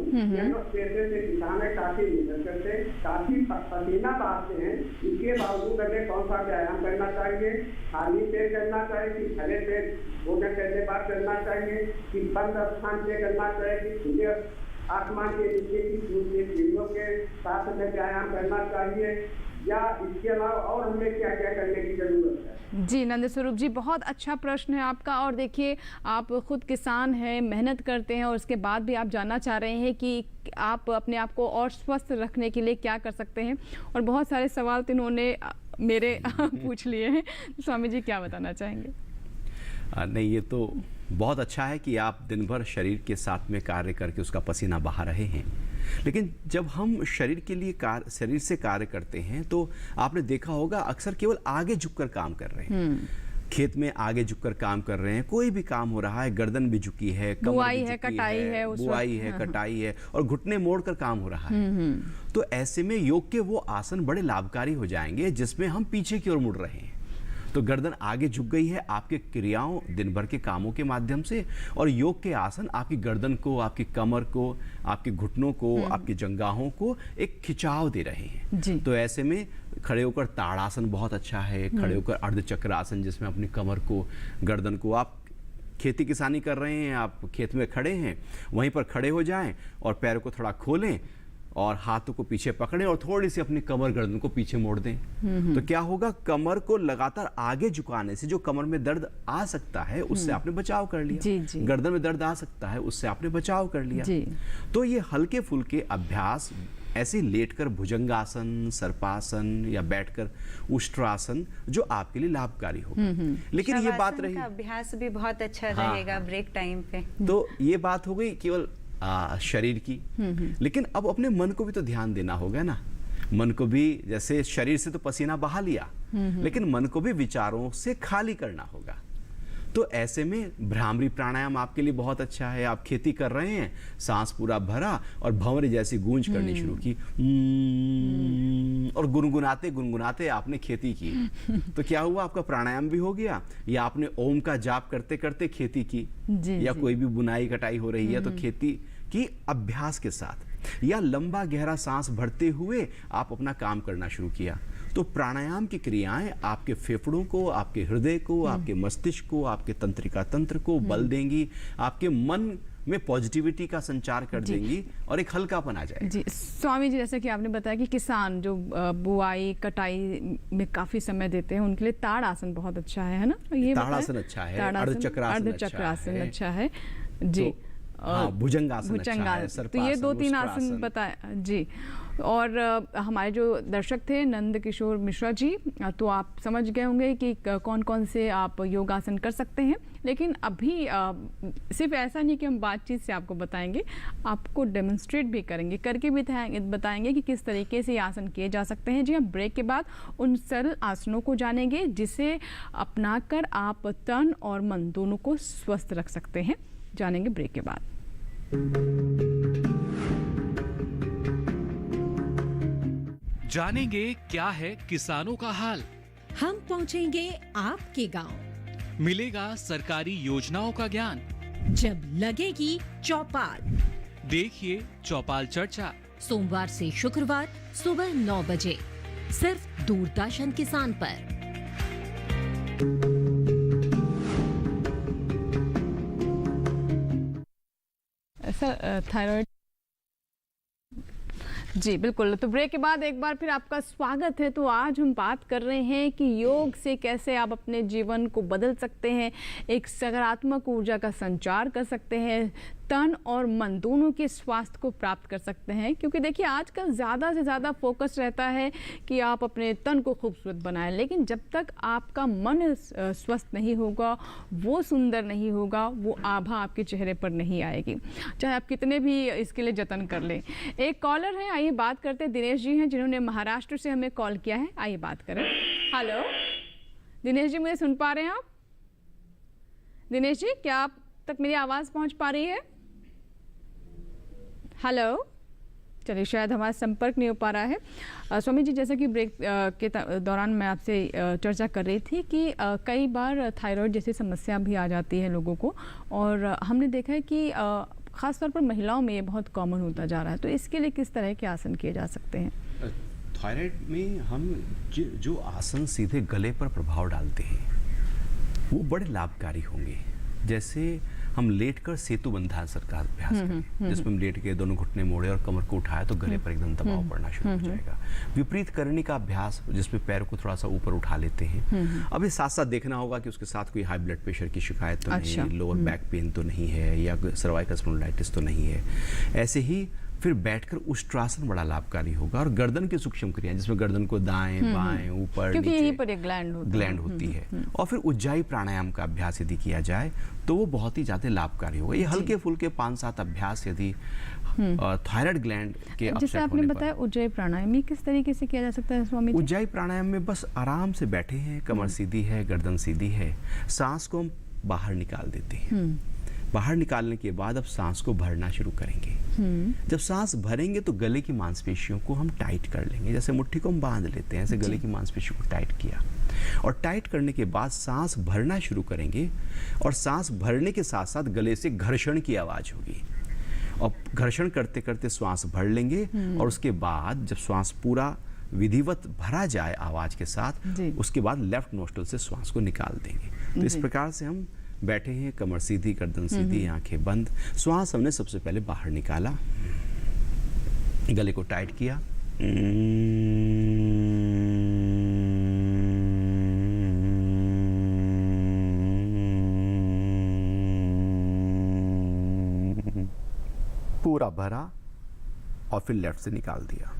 पैसे से किसान है, काफी मेहनत करते हैं, काफी पसीना बहाते हैं, इसके बावजूद हमें कौन सा व्यायाम करना चाहिए? खाली पेट करना चाहिए कि भरे पेट भोजन करने के बाद करना चाहिए, कि बंद स्थान से करना चाहिए, कि खुले आसमान के नीचे की सीढ़ियों के साथ में व्यायाम करना चाहिए, या इसके अलावा और हमें क्या क्या करने की जरूरत है? जी नंद स्वरूप जी, बहुत अच्छा प्रश्न है आपका। और देखिए, आप खुद किसान हैं, मेहनत करते हैं, और उसके बाद भी आप जानना चाह रहे हैं कि आप अपने आप को और स्वस्थ रखने के लिए क्या कर सकते हैं, और बहुत सारे सवाल तो इन्होंने मेरे पूछ लिए हैं। स्वामी जी क्या बताना चाहेंगे? नहीं, ये तो बहुत अच्छा है कि आप दिन भर शरीर के साथ में कार्य करके उसका पसीना बहा रहे हैं, लेकिन जब हम शरीर के लिए शरीर से कार्य करते हैं तो आपने देखा होगा अक्सर केवल आगे झुककर काम कर रहे हैं। खेत में आगे झुककर काम कर रहे हैं, कोई भी काम हो रहा है, गर्दन भी झुकी है, बुआई है, कटाई है, बुआई है, कटाई है, और घुटने मोड़कर काम हो रहा है। तो ऐसे में योग के वो आसन बड़े लाभकारी हो जाएंगे जिसमें हम पीछे की ओर मुड़ रहे हैं। तो गर्दन आगे झुक गई है आपके क्रियाओं, दिन भर के कामों के माध्यम से, और योग के आसन आपकी गर्दन को, आपकी कमर को, आपके घुटनों को, आपकी जंघाहों को एक खिंचाव दे रहे हैं। तो ऐसे में खड़े होकर ताड़ासन बहुत अच्छा है, खड़े होकर अर्धचक्रासन, जिसमें अपनी कमर को, गर्दन को, आप खेती किसानी कर रहे हैं, आप खेत में खड़े हैं, वहीं पर खड़े हो जाएं और पैरों को थोड़ा खोलें और हाथों को पीछे पकड़ें और थोड़ी सी अपनी कमर गर्दन को पीछे मोड़ दें। तो क्या होगा, कमर को लगातार आगे झुकाने से जो कमर में दर्द आ सकता है उससे आपने बचाव कर लिया, गर्दन में दर्द आ सकता है उससे आपने बचाव कर लिया। तो ये हल्के फुल्के अभ्यास ऐसे लेटकर भुजंगासन, सर्पासन या बैठकर उष्ट्रासन जो आपके लिए लाभकारी होगा। लेकिन ये बात रही, अभ्यास भी बहुत अच्छा रहेगा ब्रेक टाइम पे। तो ये बात हो गई केवल शरीर की, लेकिन अब अपने मन को भी तो ध्यान देना होगा ना। मन को भी, जैसे शरीर से तो पसीना बहा लिया, लेकिन मन को भी विचारों से खाली करना होगा। तो ऐसे में भ्रामरी प्राणायाम आपके लिए बहुत अच्छा है। आप खेती कर रहे हैं, सांस पूरा भरा और भंवरे जैसी गूंज करनी शुरू की, और गुनगुनाते गुनगुनाते आपने खेती की, तो क्या हुआ, आपका प्राणायाम भी हो गया, या आपने ओम का जाप करते करते खेती की, या कोई भी बुनाई कटाई हो रही है तो खेती की अभ्यास के साथ, या लंबा गहरा सांस भरते हुए आप अपना काम करना शुरू किया। तो प्राणायाम की क्रियाएं आपके फेफड़ों को, आपके हृदय को, आपके मस्तिष्क को, आपके तंत्रिका तंत्र को बल देंगी, आपके मन में पॉजिटिविटी का संचार कर देंगी और एक हल्कापन आ जाएगा। जी स्वामी जी, जैसे कि आपने बताया कि किसान जो बुआई कटाई में काफी समय देते हैं, उनके लिए ताड़ आसन बहुत अच्छा है ना? ये ताड़ासन अच्छा है, अर्धचक्रासन अच्छा है जी, भुजंगासन अच्छा है, तो ये 2-3 आसन बताया जी। और हमारे जो दर्शक थे नंद किशोर मिश्रा जी, तो आप समझ गए होंगे कि कौन कौन से आप योगासन कर सकते हैं। लेकिन अभी सिर्फ ऐसा नहीं कि हम बातचीत से आपको बताएंगे, आपको डेमोन्स्ट्रेट भी करेंगे, करके भी बताएंगे कि किस तरीके से आसन किए जा सकते हैं। जी, हम ब्रेक के बाद उन सरल आसनों को जानेंगे जिसे अपनाकर आप तन और मन दोनों को स्वस्थ रख सकते हैं। जानेंगे ब्रेक के बाद। जानेंगे क्या है किसानों का हाल। हम पहुंचेंगे आपके गांव, मिलेगा सरकारी योजनाओं का ज्ञान, जब लगेगी चौपाल। देखिए चौपाल चर्चा, सोमवार से शुक्रवार सुबह 9 बजे, सिर्फ दूरदर्शन किसान पर। सर थायराइड जी बिल्कुल। तो ब्रेक के बाद एक बार फिर आपका स्वागत है। तो आज हम बात कर रहे हैं कि योग से कैसे आप अपने जीवन को बदल सकते हैं, एक सकारात्मक ऊर्जा का संचार कर सकते हैं, तन और मन दोनों के स्वास्थ्य को प्राप्त कर सकते हैं। क्योंकि देखिए आजकल ज़्यादा से ज़्यादा फोकस रहता है कि आप अपने तन को खूबसूरत बनाएं, लेकिन जब तक आपका मन स्वस्थ नहीं होगा, वो सुंदर नहीं होगा, वो आभा आपके चेहरे पर नहीं आएगी, चाहे आप कितने भी इसके लिए जतन कर लें। एक कॉलर है, आइए बात करते हैं। दिनेश जी हैं जिन्होंने महाराष्ट्र से हमें कॉल किया है, आइए बात करें। हेलो दिनेश जी, मुझे सुन पा रहे हैं आप? दिनेश जी, क्या आप तक मेरी आवाज़ पहुंच पा रही है? हेलो, चलिए शायद हमारा संपर्क नहीं हो पा रहा है। स्वामी जी, जैसा कि ब्रेक के दौरान मैं आपसे चर्चा कर रही थी कि कई बार थायराइड जैसी समस्या भी आ जाती है लोगों को, और हमने देखा है कि ख़ास तौर पर महिलाओं में ये बहुत कॉमन होता जा रहा है। तो इसके लिए किस तरह के आसन किए जा सकते हैं? थायराइड में हम जो आसन सीधे गले पर प्रभाव डालते हैं वो बड़े लाभकारी होंगे। जैसे हम लेटकर सेतु बंधासन का अभ्यास करें, जिसमें हम लेट के दोनों घुटने मोड़े और कमर को उठाए तो गले पर एकदम दबाव पड़ना शुरू हो जाएगा। विपरीत करनी का अभ्यास, जिसमें पैर को थोड़ा सा ऊपर उठा लेते हैं। अब ये साथ साथ देखना होगा कि उसके साथ कोई हाई ब्लड प्रेशर की शिकायत तो नहीं, लोअर बैक पेन तो नहीं है, या सर्वाइकल स्पॉन्डिलाइटिस तो नहीं है। ऐसे ही फिर बैठकर उष्ट्रासन बड़ा लाभकारी होगा, और गर्दन की सूक्ष्म क्रिया, जिसमें गर्दन को दाएं बाएं ऊपर क्योंकि नीचे, यहीं पर एक ग्लैंड होती है। और फिर उज्जाई प्राणायाम का अभ्यास यदि किया जाए तो वो बहुत ही ज़्यादा लाभकारी होगा। ये हल्के फुल्के 5-7 अभ्यास यदि थायराइड ग्लैंड के जैसे आपने बताया उज्जाई प्राणायाम, ये किस तरीके से किया जा सकता है स्वामी जी? उज्जाई प्राणायाम में बस आराम से बैठे हैं, कमर सीधी है, गर्दन सीधी है, सांस को हम बाहर निकाल देते हैं। बाहर निकालने के बाद अब सांस को भरना शुरू करेंगे। जब सांस भरेंगे तो गले की मांसपेशियों को हम टाइट कर लेंगे, जैसे मुट्ठी को हम बांध लेते हैं, ऐसे गले की मांसपेशियों को टाइट किया, और टाइट करने के बाद सांस भरना शुरू करेंगे, और सांस भरने के साथ साथ गले से घर्षण की आवाज होगी, और घर्षण करते करते श्वास भर लेंगे, और उसके बाद जब श्वास पूरा विधिवत भरा जाए आवाज के साथ, उसके बाद लेफ्ट नोस्ट्रल से श्वास को निकाल देंगे। तो इस प्रकार से हम बैठे हैं, कमर सीधी, गर्दन सीधी, आंखें बंद, श्वास हमने सबसे पहले बाहर निकाला, गले को टाइट किया, पूरा भरा, और फिर लेफ्ट से निकाल दिया।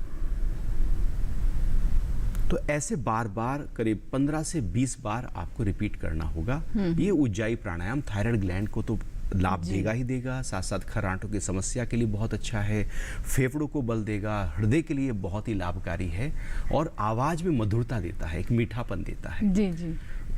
तो ऐसे बार बार करीब 15 से 20 बार आपको रिपीट करना होगा। ये उज्जाई प्राणायाम थायराइड ग्लैंड को तो लाभ देगा ही देगा, साथ साथ खर्राटों की समस्या के लिए बहुत अच्छा है, फेफड़ों को बल देगा, हृदय के लिए बहुत ही लाभकारी है, और आवाज में मधुरता देता है, एक मीठापन देता है। जी जी।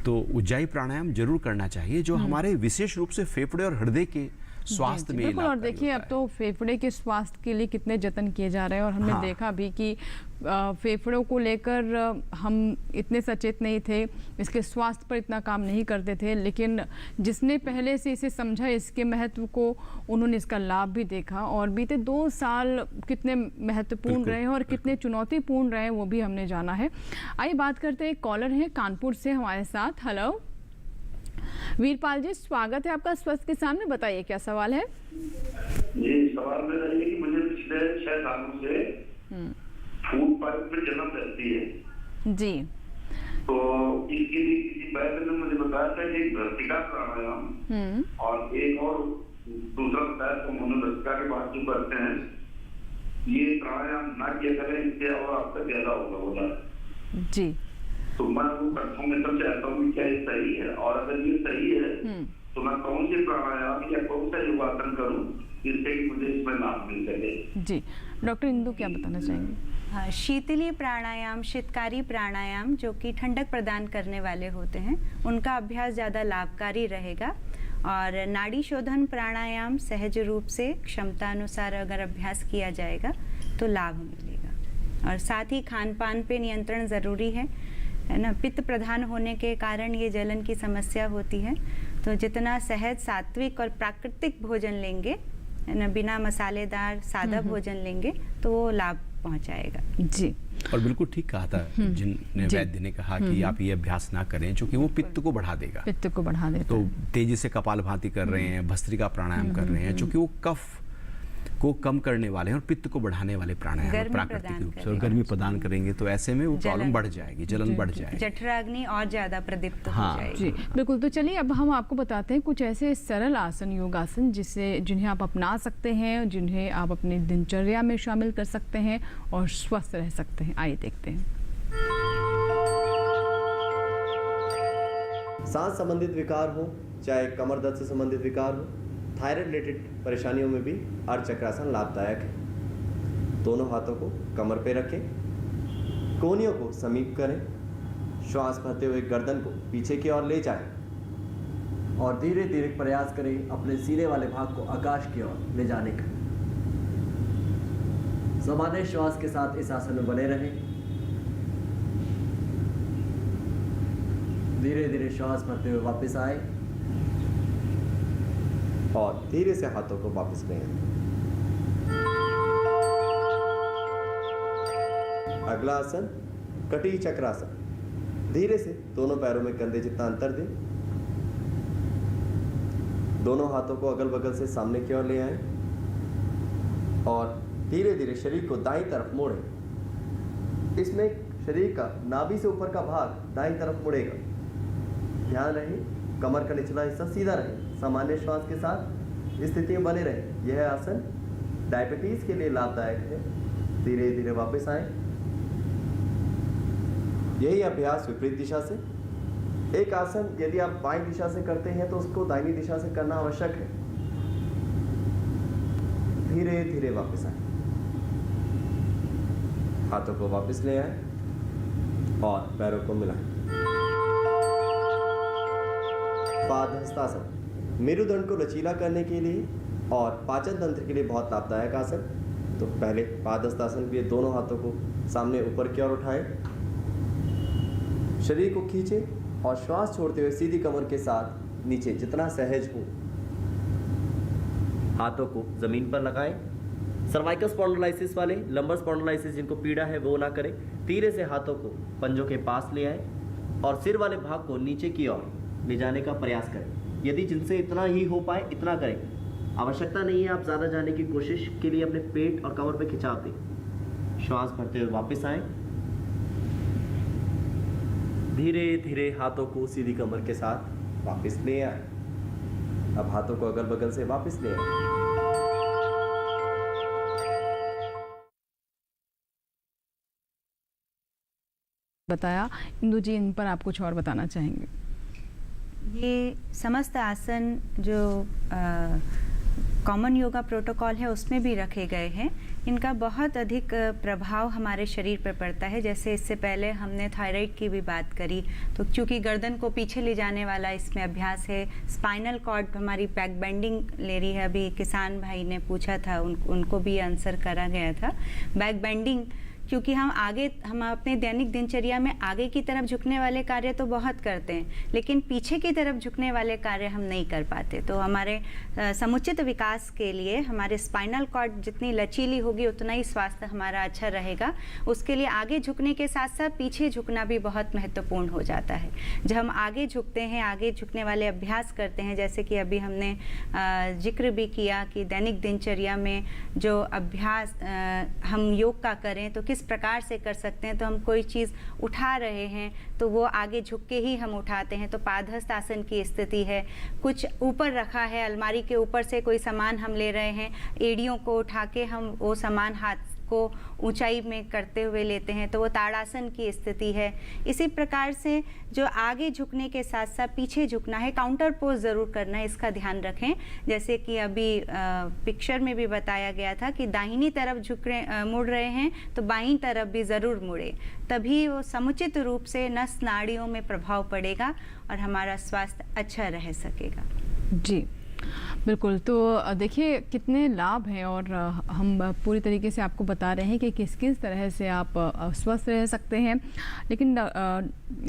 तो उज्जाई प्राणायाम जरूर करना चाहिए, जो हमारे विशेष रूप से फेफड़े और हृदय के स्वास्थ्य में बिल्कुल। और देखिए अब तो फेफड़े के स्वास्थ्य के लिए कितने जतन किए जा रहे हैं, और हमने देखा भी कि फेफड़ों को लेकर हम इतने सचेत नहीं थे, इसके स्वास्थ्य पर इतना काम नहीं करते थे, लेकिन जिसने पहले से इसे समझा, इसके महत्व को, उन्होंने इसका लाभ भी देखा, और बीते 2 साल कितने महत्वपूर्ण रहे हैं और कितने चुनौतीपूर्ण रहे हैं वो भी हमने जाना है। आइए बात करते हैं, कॉलर हैं कानपुर से हमारे साथ। हेलो वीरपाल जी, स्वागत है आपका स्वस्थ किसान में, बताइए क्या सवाल है? जी, सवाल मेरा ये कि मुझे पिछले 6 सालों से फूड पाइप में जलन रहती है जी, तो इसके लिए किसी वैद्य ने मुझे बताया था कि भस्त्रिका प्राणायाम और एक और दूसरा बताया तो मनोभस्त्रिका के बाद जो करते हैं, ये प्राणायाम ना किया करें, इससे और आपका ज्यादा होगा बोला जी। तो मैं वो कंफर्मेशन चाहता हूँ क्या ये सही है, और अगर ये सही है तो मैं कौन से प्राणायाम या कौन सा योगासन करूँ जिससे कि मुझे इसमें लाभ मिल सके? जी, डॉक्टर इंदु क्या बताना चाहेंगे? हाँ, शीतली प्राणायाम, शीतकारी प्राणायाम जो कि ठंडक प्रदान करने वाले होते हैं, उनका अभ्यास ज़्यादा लाभकारी रहेगा, और नाड़ी शोधन प्राणायाम सहज रूप से क्षमता अनुसार अगर अभ्यास किया जाएगा तो लाभ मिलेगा। और साथ ही खान पान पे नियंत्रण ज़रूरी है ना, पित्त प्रधान होने के कारण ये जलन की समस्या होती है, तो जितना सहज, सात्विक और प्राकृतिक भोजन लेंगे ना, बिना मसालेदार सादा भोजन लेंगे तो वो लाभ पहुंचाएगा जी। और बिल्कुल ठीक कहा था जिन वैद्य ने कहा कि आप ये अभ्यास ना करें, क्योंकि वो पित्त को बढ़ा देगा, पित्त को बढ़ा देगा। तो तेजी से कपालभाति कर रहे हैं, भस्त्रिका प्राणायाम कर रहे हैं, क्योंकि वो कफ को कम करने वाले हैं और पित्त को बढ़ाने वाले प्राणायाम गर्मी प्राकृतिक प्रदान रूप से, और करेंगे। गर्मी प्रदान करेंगे तो ऐसे में वो प्रॉब्लम जलन। बढ़ जाएगी, जलन बढ़ जाएगी। जठराग्नि और ज्यादा प्रदीप्त हो हाँ। जाएगी। जी बिल्कुल। तो चलिए अब हम आपको बताते हैं कुछ ऐसे सरल आसन, योगासन जिन्हें आप अपना सकते हैं, जिन्हें आप अपनी दिनचर्या में शामिल कर सकते हैं और स्वस्थ रह सकते हैं। आइए देखते हैं। सांस संबंधित विकार हो, चाहे कमर दर्द से संबंधित विकार हो, थायराइड रिलेटेड परेशानियों में भी अर्ध चक्रासन लाभदायक है। दोनों हाथों को कमर पे रखें, कोहनियों को समीप करें, श्वास भरते हुए गर्दन को पीछे की ओर ले जाएं और धीरे धीरे प्रयास करें अपने सीने वाले भाग को आकाश की ओर ले जाने का। सामान्य श्वास के साथ इस आसन में बने रहें। धीरे धीरे श्वास भरते हुए वापस आए और धीरे से हाथों को वापस ले आए। अगला आसन कटी चक्रासन। धीरे से दोनों पैरों में कंधे जितना अंतर दें, दोनों हाथों को अगल बगल से सामने की ओर ले आए और धीरे धीरे शरीर को दाईं तरफ मोड़ें। इसमें शरीर का नाभि से ऊपर का भाग दाईं तरफ मुड़ेगा। ध्यान रहे कमर का निचला हिस्सा सीधा रहे, सामान्य श्वास के साथ स्थिति में बने रहे। यह आसन डायबिटीज के लिए लाभदायक है। धीरे धीरे वापस आए। यही अभ्यास विपरीत दिशा से। एक आसन यदि आप बाईं दिशा से करते हैं तो उसको दाहिनी दिशा से करना आवश्यक है। धीरे धीरे वापस आए, हाथों को वापस ले आए और पैरों को मिलाएं। पादहस्तासन मेरुदंड को लचीला करने के लिए और पाचन तंत्र के लिए बहुत लाभदायक आसन। तो पहले पादहस्तासन के लिए दोनों हाथों को सामने ऊपर की ओर उठाएं, शरीर को खींचें और श्वास छोड़ते हुए सीधी कमर के साथ नीचे जितना सहज हो हाथों को जमीन पर लगाएं। सर्वाइकल स्पॉन्डिलाइसिस वाले, लंबर स्पॉन्डिलाइसिस जिनको पीड़ा है वो ना करें। धीरे से हाथों को पंजों के पास ले आए और सिर वाले भाग को नीचे की ओर ले जाने का प्रयास करें। यदि जिनसे इतना ही हो पाए इतना करें। आवश्यकता नहीं है आप ज़्यादा जाने की कोशिश के लिए अपने पेट और कमर पे खिंचाव दें। श्वास भरते हुए वापस आए। धीरे धीरे हाथों को सीधी कमर के साथ वापस ले आए। अब हाथों को अगल बगल से वापस ले आए। बताया इंदु जी, इन पर आप कुछ और बताना चाहेंगे? ये समस्त आसन जो कॉमन योगा प्रोटोकॉल है उसमें भी रखे गए हैं। इनका बहुत अधिक प्रभाव हमारे शरीर पर पड़ता है। जैसे इससे पहले हमने थायराइड की भी बात करी, तो चूँकि गर्दन को पीछे ले जाने वाला इसमें अभ्यास है। स्पाइनल कॉर्ड हमारी बैक बेंडिंग ले रही है। अभी किसान भाई ने पूछा था, उनको भी आंसर करा गया था। बैक बेंडिंग क्योंकि हम अपने दैनिक दिनचर्या में आगे की तरफ झुकने वाले कार्य तो बहुत करते हैं, लेकिन पीछे की तरफ झुकने वाले कार्य हम नहीं कर पाते। तो हमारे समुचित विकास के लिए हमारे स्पाइनल कॉर्ड जितनी लचीली होगी उतना ही स्वास्थ्य हमारा अच्छा रहेगा। उसके लिए आगे झुकने के साथ साथ पीछे झुकना भी बहुत महत्वपूर्ण हो जाता है। जब हम आगे झुकते हैं, आगे झुकने वाले अभ्यास करते हैं, जैसे कि अभी हमने जिक्र भी किया कि दैनिक दिनचर्या में जो अभ्यास हम योग का करें तो किस प्रकार से कर सकते हैं। तो हम कोई चीज़ उठा रहे हैं तो वो आगे झुक के ही हम उठाते हैं। तो पादहस्त आसन की स्थिति है। कुछ ऊपर रखा है, अलमारी के ऊपर से कोई सामान हम ले रहे हैं, एड़ियों को उठा के हम वो सामान हाथ को ऊंचाई में करते हुए लेते हैं, तो वो ताड़ासन की स्थिति है। इसी प्रकार से जो आगे झुकने के साथ साथ पीछे झुकना है, काउंटर पोज ज़रूर करना है, इसका ध्यान रखें। जैसे कि अभी पिक्चर में भी बताया गया था कि दाहिनी तरफ मुड़ रहे हैं तो बाईं तरफ भी ज़रूर मुड़े, तभी वो समुचित रूप से नस नाड़ियों में प्रभाव पड़ेगा और हमारा स्वास्थ्य अच्छा रह सकेगा। जी बिल्कुल। तो देखिए कितने लाभ हैं और हम पूरी तरीके से आपको बता रहे हैं कि किस किस तरह से आप स्वस्थ रह सकते हैं। लेकिन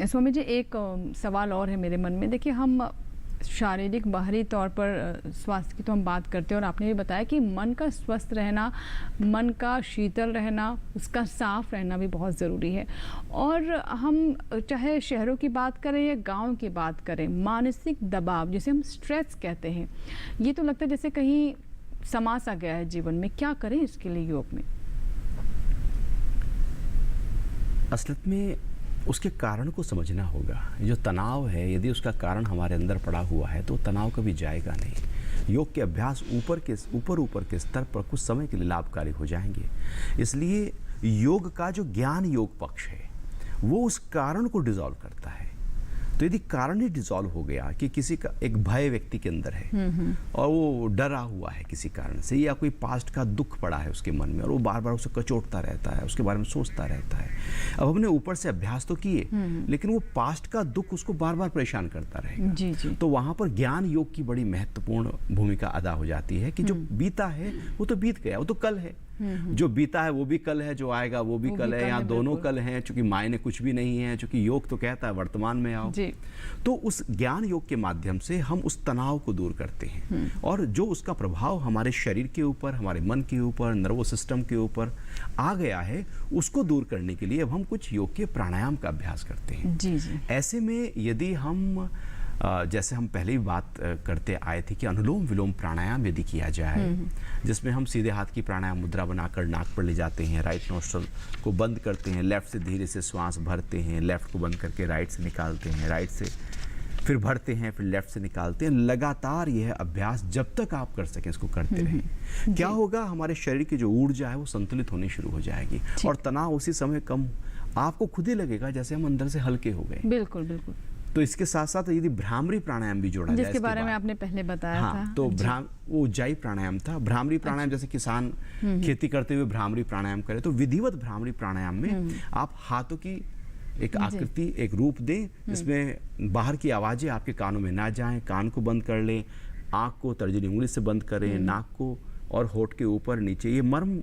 स्वामी जी, एक सवाल और है मेरे मन में। देखिए हम शारीरिक बाहरी तौर पर स्वास्थ्य की तो हम बात करते हैं और आपने भी बताया कि मन का स्वस्थ रहना, मन का शीतल रहना, उसका साफ रहना भी बहुत ज़रूरी है। और हम चाहे शहरों की बात करें या गांव की बात करें, मानसिक दबाव जिसे हम स्ट्रेस कहते हैं, ये तो लगता है जैसे कहीं समा सा गया है जीवन में, क्या करें इसके लिए योग में? असलियत में उसके कारण को समझना होगा। जो तनाव है, यदि उसका कारण हमारे अंदर पड़ा हुआ है तो तनाव कभी जाएगा नहीं। योग के अभ्यास ऊपर के स्तर पर कुछ समय के लिए लाभकारी हो जाएंगे। इसलिए योग का जो ज्ञान योग पक्ष है वो उस कारण को डिसॉल्व करता है। तो यदि कारण ही डिसॉल्व हो गया कि किसी का एक भय व्यक्ति के अंदर है और वो डरा हुआ है किसी कारण से, या कोई पास्ट का दुख पड़ा है उसके मन में और वो बार बार उसे कचोटता रहता है, उसके बारे में सोचता रहता है। अब हमने ऊपर से अभ्यास तो किए लेकिन वो पास्ट का दुख उसको बार बार परेशान करता रहेगा। जी जी। तो वहाँ पर ज्ञान योग की बड़ी महत्वपूर्ण भूमिका अदा हो जाती है कि जो बीता है वो तो बीत गया, वो तो कल है। जो बीता है वो भी कल है, जो आएगा वो भी कल है। यहाँ दोनों कल हैं, चूंकि मायने कुछ भी नहीं है, चूंकि योग तो कहता है वर्तमान में आओ। तो उस ज्ञान योग के माध्यम से हम उस तनाव को दूर करते हैं और जो उसका प्रभाव हमारे शरीर के ऊपर, हमारे मन के ऊपर, नर्वस सिस्टम के ऊपर आ गया है, उसको दूर करने के लिए अब हम कुछ योग के प्राणायाम का अभ्यास करते हैं। जी जी। ऐसे में यदि हम जैसे हम पहले ही बात करते आए थे कि अनुलोम विलोम प्राणायाम यदि किया जाए, जिसमें हम सीधे हाथ की प्राणायाम मुद्रा बनाकर नाक पर ले जाते हैं, राइट नोस्ट्रल को बंद करते हैं, लेफ्ट से धीरे से श्वास भरते हैं, लेफ्ट को बंद करके राइट से निकालते हैं, राइट से फिर भरते हैं, फिर लेफ्ट से निकालते हैं। लगातार यह अभ्यास जब तक आप कर सकें इसको करते रहें। क्या होगा, हमारे शरीर की जो ऊर्जा है वो संतुलित होनी शुरू हो जाएगी और तनाव उसी समय कम, आपको खुद ही लगेगा जैसे हम अंदर से हल्के हो गए। बिल्कुल बिल्कुल। तो इसके साथ साथ यदि भ्रामरी प्राणायाम भी जोड़ा जाए, जिसके बारे में आपने पहले बताया था, तो वो उज्जाई प्राणायाम था। भ्रामरी प्राणायाम जैसे किसान खेती करते हुए भ्रामरी प्राणायाम करे, तो विधिवत भ्रामरी प्राणायाम में आप हाथों की एक आकृति, एक रूप दें जिसमें बाहर की आवाजें आपके कानों में ना जाएं, कान को बंद कर लें, आँख को तर्जनी उंगली से बंद करें, नाक को और होठ के ऊपर नीचे, ये मर्म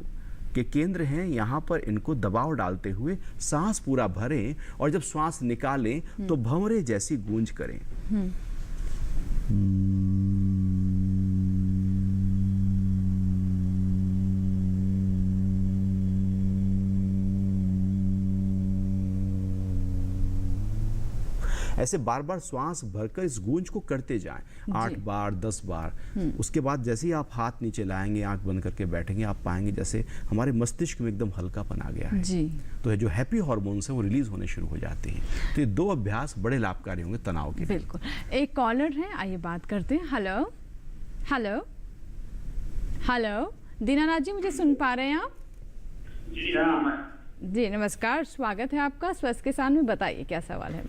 के केंद्र हैं, यहाँ पर इनको दबाव डालते हुए सांस पूरा भरें और जब श्वास निकालें तो भंवरे जैसी गूंज करें। ऐसे बार बार श्वास भरकर इस गूंज को करते जाएं, 8 बार 10 बार। उसके बाद जैसे ही आप हाथ नीचे लाएंगे, आंख बंद करके बैठेंगे, आप पाएंगे जैसे हमारे मस्तिष्क में एकदम हल्कापन आ गया है। जी। तो जो हैप्पी हार्मोन्स है वो रिलीज होने शुरू हो जाते हैं। तो ये 2 अभ्यास बड़े लाभकारी होंगे तनाव के। बिल्कुल। एक कॉलर है, आइए बात करते हैं। हेलो हेलो हेलो, दीनानाथ जी मुझे सुन पा रहे हैं आप? जी नमस्कार, स्वागत है आपका स्वस्थ किसान में। बताइए क्या सवाल है?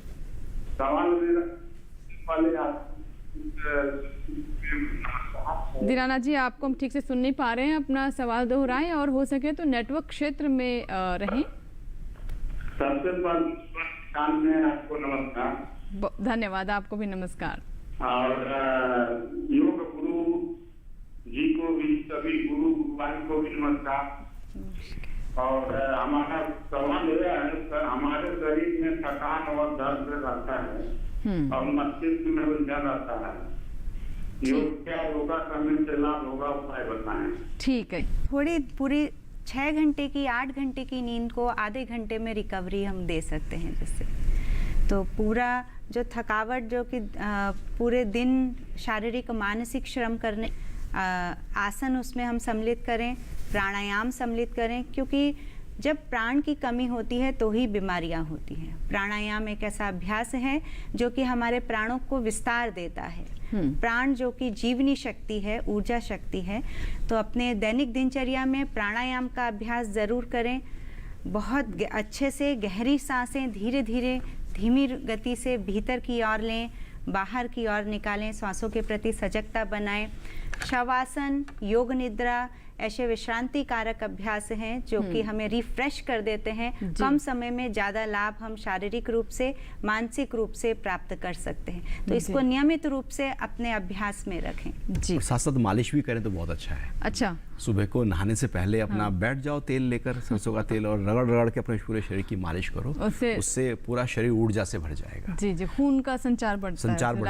दीनानाथ जी आपको हम ठीक से सुन नहीं पा रहे हैं, अपना सवाल दोहराएं और हो सके तो नेटवर्क क्षेत्र में रहें। सबसे पहले आपको नमस्कार। धन्यवाद, आपको भी नमस्कार। और योग गुरु जी को भी, सभी गुरु गुरुवान को भी नमस्कार। और हमारा सवाल यह है सर, हमारे शरीर में थकान और दर्द रहता है और मस्तिष्क में उलझन रहता है, योग क्या होगा, करने से लाभ होगा, उपाय बताएं। ठीक है। पूरी 6 घंटे की 8 घंटे की नींद को आधे घंटे में रिकवरी हम दे सकते हैं, जिससे तो पूरा जो थकावट जो कि पूरे दिन शारीरिक मानसिक श्रम करने, आसन उसमें हम सम्मिलित करें, प्राणायाम सम्मिलित करें, क्योंकि जब प्राण की कमी होती है तो ही बीमारियां होती हैं। प्राणायाम एक ऐसा अभ्यास है जो कि हमारे प्राणों को विस्तार देता है। प्राण जो कि जीवनी शक्ति है, ऊर्जा शक्ति है, तो अपने दैनिक दिनचर्या में प्राणायाम का अभ्यास ज़रूर करें। बहुत अच्छे से गहरी सांसें धीरे धीरे धीमी गति से भीतर की ओर लें, बाहर की ओर निकालें, सांसों के प्रति सजगता बनाएं। शवासन, योग निद्रा ऐसे विश्रांति कारक अभ्यास हैं जो कि हमें रिफ्रेश कर देते हैं। कम समय में ज़्यादा लाभ हम शारीरिक रूप से, मानसिक रूप से प्राप्त कर सकते हैं। तो इसको नियमित रूप से अपने अभ्यास में रखें। जी। साथ साथ मालिश भी करें तो बहुत अच्छा है। अच्छा। सुबह को नहाने से पहले अपना बैठ जाओ, तेल लेकर, सरसों का तेल, और रगड़ रगड़ के अपने पूरे शरीर की मालिश करो, उससे पूरा शरीर ऊर्जा से भर जाएगा। जी जी, खून का संचार बढ़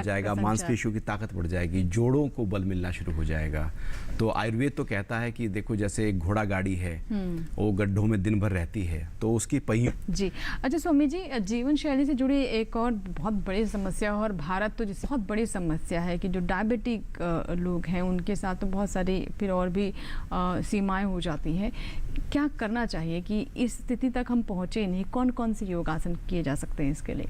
जाएगा, मांसपेशियों की ताकत बढ़ जाएगी, जोड़ों को बल मिलना शुरू हो जाएगा। तो आयुर्वेद तो कहता है कि देखो जैसे एक घोड़ा गाड़ी है, वो गड्ढों में दिन भर रहती है तो उसकी पहियों। जी अच्छा स्वामी जी, जीवन शैली से जुड़ी एक और बहुत बड़ी समस्या और भारत तो जिस बहुत बड़ी समस्या है कि जो डायबिटिक लोग हैं उनके साथ तो बहुत सारी फिर और भी सीमाएं हो जाती हैं। क्या करना चाहिए कि इस स्थिति तक हम पहुँचे नहीं? कौन कौन से योगासन किए जा सकते हैं इसके लिए?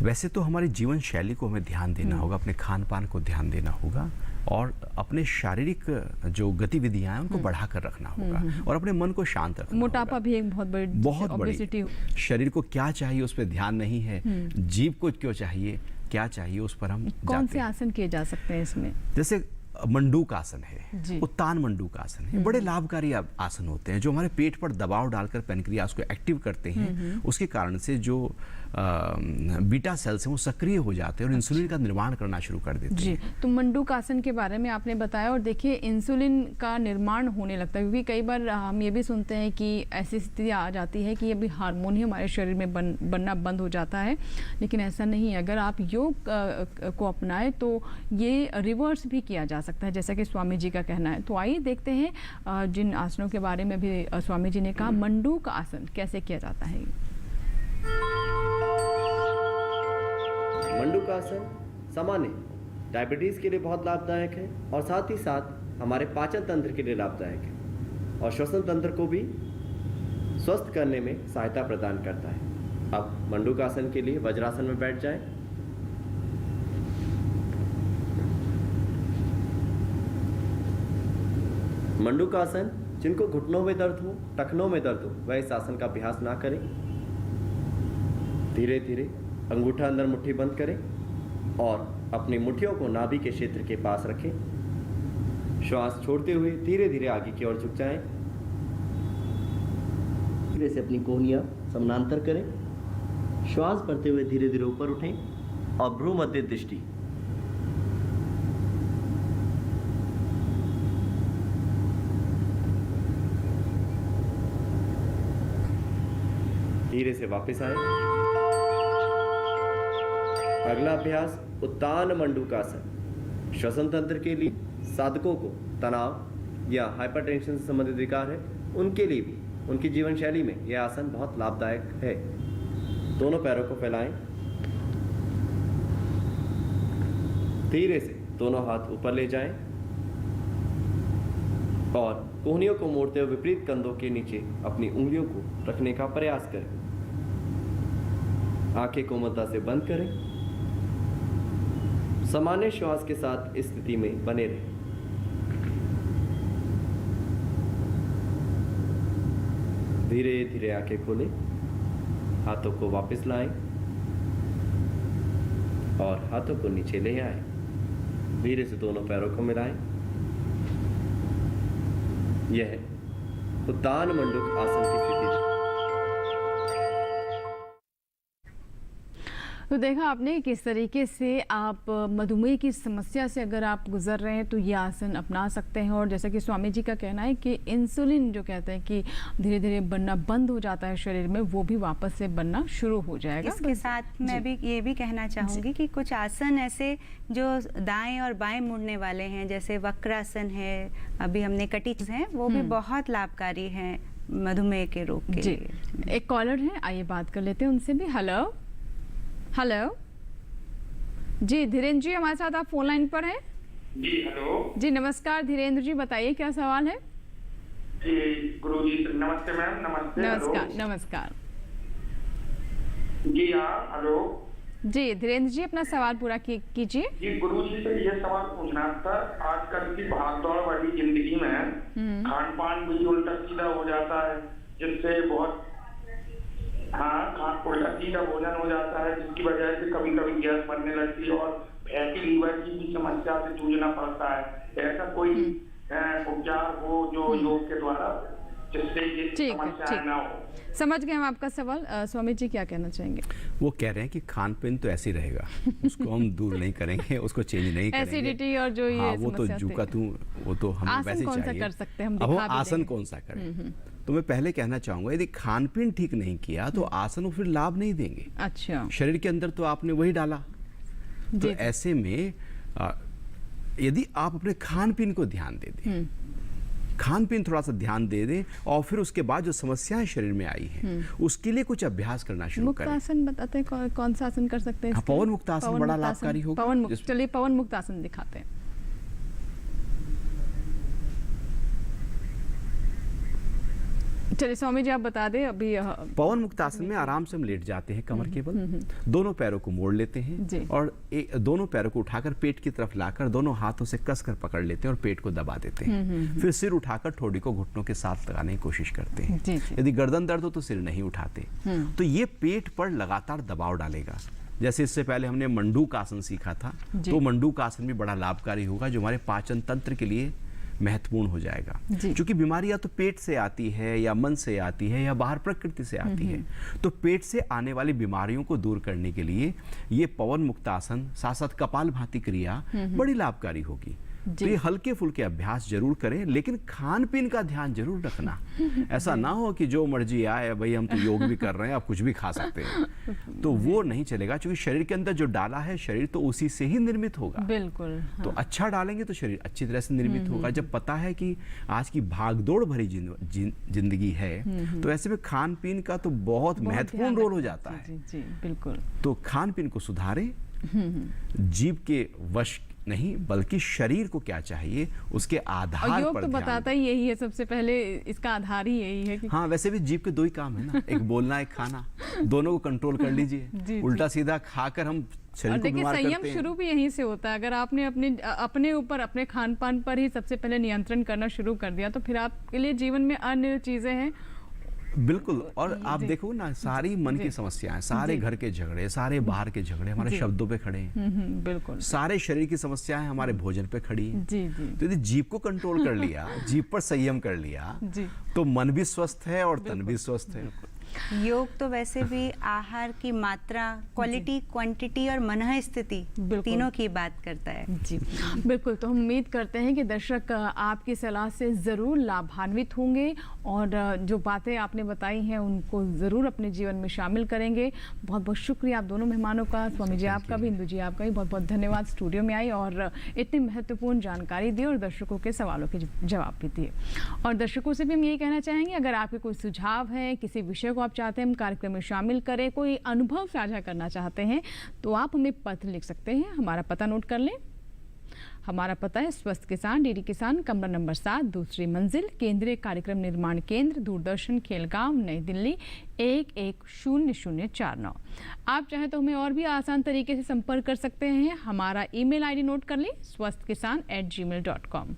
वैसे तो हमारी जीवन शैली को हमें ध्यान देना होगा, अपने खान पान को ध्यान देना होगा और अपने शारीरिक जो गतिविधियां हैं उनको बढ़ाकर रखना होगा और अपने मन को शांत रखना। मोटापा भी एक बहुत बड़ी शरीर को क्या चाहिए उस पर ध्यान नहीं है, जीव को क्यों चाहिए, क्या चाहिए उस पर हम कौन से आसन किए जा सकते हैं इसमें? जैसे मंडूक आसन है, उत्तान मंडूक आसन है, बड़े लाभकारी आसन होते हैं जो हमारे पेट पर दबाव डालकर पेनक्रियास को एक्टिव करते हैं। उसके कारण से जो बीटा सेल्स हैं वो सक्रिय हो जाते हैं और इंसुलिन का निर्माण करना शुरू कर देते हैं। तो मंडूक आसन के बारे में आपने बताया और देखिए इंसुलिन का निर्माण होने लगता है क्योंकि कई बार हम ये भी सुनते हैं कि ऐसी स्थिति आ जाती है कि अभी हार्मोन ही हमारे शरीर में बनना बंद हो जाता है, लेकिन ऐसा नहीं है। अगर आप योग को अपनाएं तो ये रिवर्स भी किया जा सकता है जैसा कि स्वामी जी का कहना है। तो आइए देखते हैं जिन आसनों के बारे में भी स्वामी जी ने कहा। मंडूक आसन कैसे किया जाता है? मंडूक आसन सामान्य डायबिटीज़ के लिए बहुत लाभदायक है और साथ ही साथ हमारे पाचन तंत्र के लिए लाभदायक है और श्वसन तंत्र को भी स्वस्थ करने में सहायता प्रदान करता है। अब मंडूक आसन के लिए वज्रासन में बैठ जाएं। मंडूक आसन जिनको घुटनों में दर्द हो, टखनों में दर्द हो, वह इस आसन का अभ्यास ना करें। धीरे धीरे अंगूठा अंदर मुट्ठी बंद करें और अपनी मुट्ठियों को नाभि के क्षेत्र के पास रखें। श्वास छोड़ते हुए धीरे धीरे आगे की ओर झुक जाएं। धीरे से अपनी कोहनियां समानांतर करें। श्वास भरते हुए धीरे धीरे ऊपर उठें और भ्रू मध्य दृष्टि। धीरे से वापस आए। अगला अभ्यास उत्तान मंडूकासन। श्वसन तंत्र के लिए, साधकों को तनाव या हाइपरटेंशन से संबंधित विकार है उनके लिए भी, उनकी जीवन शैली में यह आसन बहुत लाभदायक है। दोनों पैरों को फैलाएं। धीरे से दोनों हाथ ऊपर ले जाएं और कोहनियों को मोड़ते हुए विपरीत कंधों के नीचे अपनी उंगलियों को रखने का प्रयास करें। आंखें कोमलता से बंद करें। सामान्य श्वास के साथ इस स्थिति में बने रहें। धीरे धीरे आंखें खोलें, हाथों को वापस लाएं और हाथों को नीचे ले आएं। धीरे से दोनों पैरों को मिलाएं। यह उत्तान मंडूक आसन की स्थिति है। तो देखा आपने किस तरीके से आप मधुमेह की समस्या से अगर आप गुजर रहे हैं तो ये आसन अपना सकते हैं। और जैसा कि स्वामी जी का कहना है कि इंसुलिन जो कहते हैं कि धीरे धीरे बनना बंद हो जाता है शरीर में, वो भी वापस से बनना शुरू हो जाएगा। इसके साथ मैं भी ये भी कहना चाहूँगी कि कुछ आसन ऐसे जो दाएं और बाएं मुड़ने वाले हैं, जैसे वक्रासन है, अभी हमने कटिच हैं, वो भी बहुत लाभकारी हैं मधुमेह के रोग के लिए। एक कॉलर है, आइए बात कर लेते हैं उनसे भी। हेलो हेलो जी, धीरेन्द्र जी हमारे साथ, आप फोन लाइन पर हैं? जी हेलो जी नमस्कार धीरेन्द्र जी, बताइए क्या सवाल है? जी गुरुजी नमस्ते मैम। नमस्ते। नमस्कार। नमस्कार जी। हाँ हेलो जी धीरेन्द्र जी, अपना सवाल पूरा कीजिए। जी गुरुजी से ये सवाल पूछना था, आजकल की भागदौड़ वाली जिंदगी में खान पान भी उल्टा सीधा हो जाता है, जिससे बहुत उल्टा सीधा भोजन हो जाता है, जिसकी वजह से कभी कभी गैस बनने लगती है और फैटी लीवर की भी समस्या से जूझना पड़ता है। ऐसा कोई उपचार हो जो योग के द्वारा, जिससे ये समस्या ना हो? समझ गए हम आपका सवाल। स्वामी जी क्या कहना चाहेंगे? वो कह रहे हैं कि खान पीन तो ऐसे ही रहेगा, उसको हम दूर नहीं करेंगे, उसको चेंज नहीं करेंगे। एसिडिटी और जो ये वो तो जूका तू, वो तो हम वैसे चाहिए। कौन सा कर सकते हैं हम? अब आसन कौन सा करें? तो मैं पहले कहना चाहूंगा, यदि खान पीन ठीक नहीं किया तो आसन फिर लाभ नहीं देंगे। अच्छा। शरीर के अंदर तो आपने वही डाला, तो ऐसे में यदि आप अपने खान पीन को ध्यान दे दें, खान पीन थोड़ा सा ध्यान दे दें, और फिर उसके बाद जो समस्याएं शरीर में आई हैं उसके लिए कुछ अभ्यास करना शुरू करें। मुक्तासन बताते हैं, कौन सा आसन कर सकते हैं? पवन मुक्तासन बड़ा लाभकारी होगा। चलिए पवन मुक्तासन दिखाते हैं। चलिए स्वामी जी आप बता दें अभी। पवन मुक्तासन में आराम से हम लेट जाते हैं, कमर के बल, दोनों पैरों को मोड़ लेते हैं और दोनों पैरों को उठाकर पेट की तरफ लाकर दोनों हाथों से कसकर पकड़ लेते हैं और पेट को दबा देते हैं। फिर सिर उठाकर ठोड़ी को घुटनों के साथ लगाने की कोशिश करते हैं। यदि गर्दन दर्द हो तो सिर नहीं उठाते, तो ये पेट पर लगातार दबाव डालेगा। जैसे इससे पहले हमने मंडूक आसन सीखा था, तो मंडूक आसन भी बड़ा लाभकारी होगा, जो हमारे पाचन तंत्र के लिए महत्वपूर्ण हो जाएगा। क्योंकि बीमारी या तो पेट से आती है या मन से आती है या बाहर प्रकृति से आती है, तो पेट से आने वाली बीमारियों को दूर करने के लिए ये पवन मुक्तासन साथ साथ कपालभाति क्रिया बड़ी लाभकारी होगी। तो ये हल्के फुल्के अभ्यास जरूर करें, लेकिन खान पीन का ध्यान जरूर रखना। ऐसा ना हो कि जो मर्जी आए, भाई हम तो योग भी कर रहे हैं, आप कुछ भी खा सकते हैं, तो वो नहीं चलेगा। क्योंकि शरीर के अंदर जो डाला है, शरीर तो उसी से ही निर्मित होगा। बिल्कुल। तो अच्छा डालेंगे तो शरीर अच्छी तरह से निर्मित होगा। जब पता है कि आज की भागदौड़ भरी जिंदगी है, तो ऐसे में खान पीन का तो बहुत महत्वपूर्ण रोल हो जाता है। जी बिल्कुल। तो खान पीन को सुधारें, जीभ के वश नहीं बल्कि शरीर को क्या चाहिए उसके आधार पर। योग तो बताता ही यही है, सबसे पहले इसका आधार ही यही है कि हाँ, वैसे भी जीभ के दो ही काम है ना, एक बोलना एक खाना, दोनों को कंट्रोल कर लीजिए। उल्टा सीधा खाकर हम शरीर को बीमार करते हैं। संयम शुरू भी यहीं से होता है। अगर आपने अपने ऊपर अपने खान पान पर ही सबसे पहले नियंत्रण करना शुरू कर दिया, तो फिर आपके लिए जीवन में अन्य चीजें हैं। बिल्कुल। और आप देखो ना, सारी मन की समस्याएं, सारे घर के झगड़े, सारे बाहर के झगड़े हमारे शब्दों पे खड़े हैं। बिल्कुल। सारे शरीर की समस्याएं हमारे भोजन पे खड़ी हैं। तो यदि जीभ को कंट्रोल कर लिया, जीभ पर संयम कर लिया, तो मन भी स्वस्थ है और तन भी स्वस्थ है। योग तो वैसे भी आहार की मात्रा, क्वालिटी, क्वांटिटी और मनः स्थिति तीनों की बात करता है। जी बिल्कुल। तो हम उम्मीद करते हैं कि दर्शक आपकी सलाह से ज़रूर लाभान्वित होंगे और जो बातें आपने बताई हैं उनको ज़रूर अपने जीवन में शामिल करेंगे। बहुत बहुत शुक्रिया आप दोनों मेहमानों का, स्वामी जी आपका भी, इंदु जी आपका भी बहुत बहुत धन्यवाद स्टूडियो में आई और इतनी महत्वपूर्ण जानकारी दी और दर्शकों के सवालों के जवाब भी दिए। और दर्शकों से भी हम यही कहना चाहेंगे, अगर आपके कोई सुझाव है, किसी विषय को आप चाहते हैं हम कार्यक्रम में शामिल करें, कोई अनुभव साझा करना चाहते हैं, तो आप हमें पत्र लिख सकते हैं। हमारा पता नोट कर लें। हमारा पता है स्वस्थ किसान, डीडी किसान, कमरा नंबर 7, दूसरी मंजिल, केंद्रीय कार्यक्रम निर्माण केंद्र, दूरदर्शन, खेलगांव, नई दिल्ली 110049। आप चाहें तो हमें और भी आसान तरीके से संपर्क कर सकते हैं। हमारा ईमेल आईडी नोट कर लें, swasthkisan@gmail.com।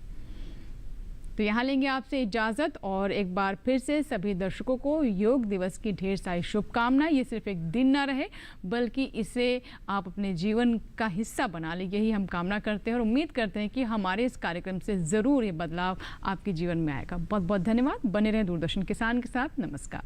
तो यहाँ लेंगे आपसे इजाज़त और एक बार फिर से सभी दर्शकों को योग दिवस की ढेर सारी शुभकामनाएं। ये सिर्फ एक दिन ना रहे, बल्कि इसे आप अपने जीवन का हिस्सा बना लें, यही हम कामना करते हैं और उम्मीद करते हैं कि हमारे इस कार्यक्रम से ज़रूर ये बदलाव आपके जीवन में आएगा। बहुत बहुत धन्यवाद। बने रहें दूरदर्शन किसान के साथ। नमस्कार।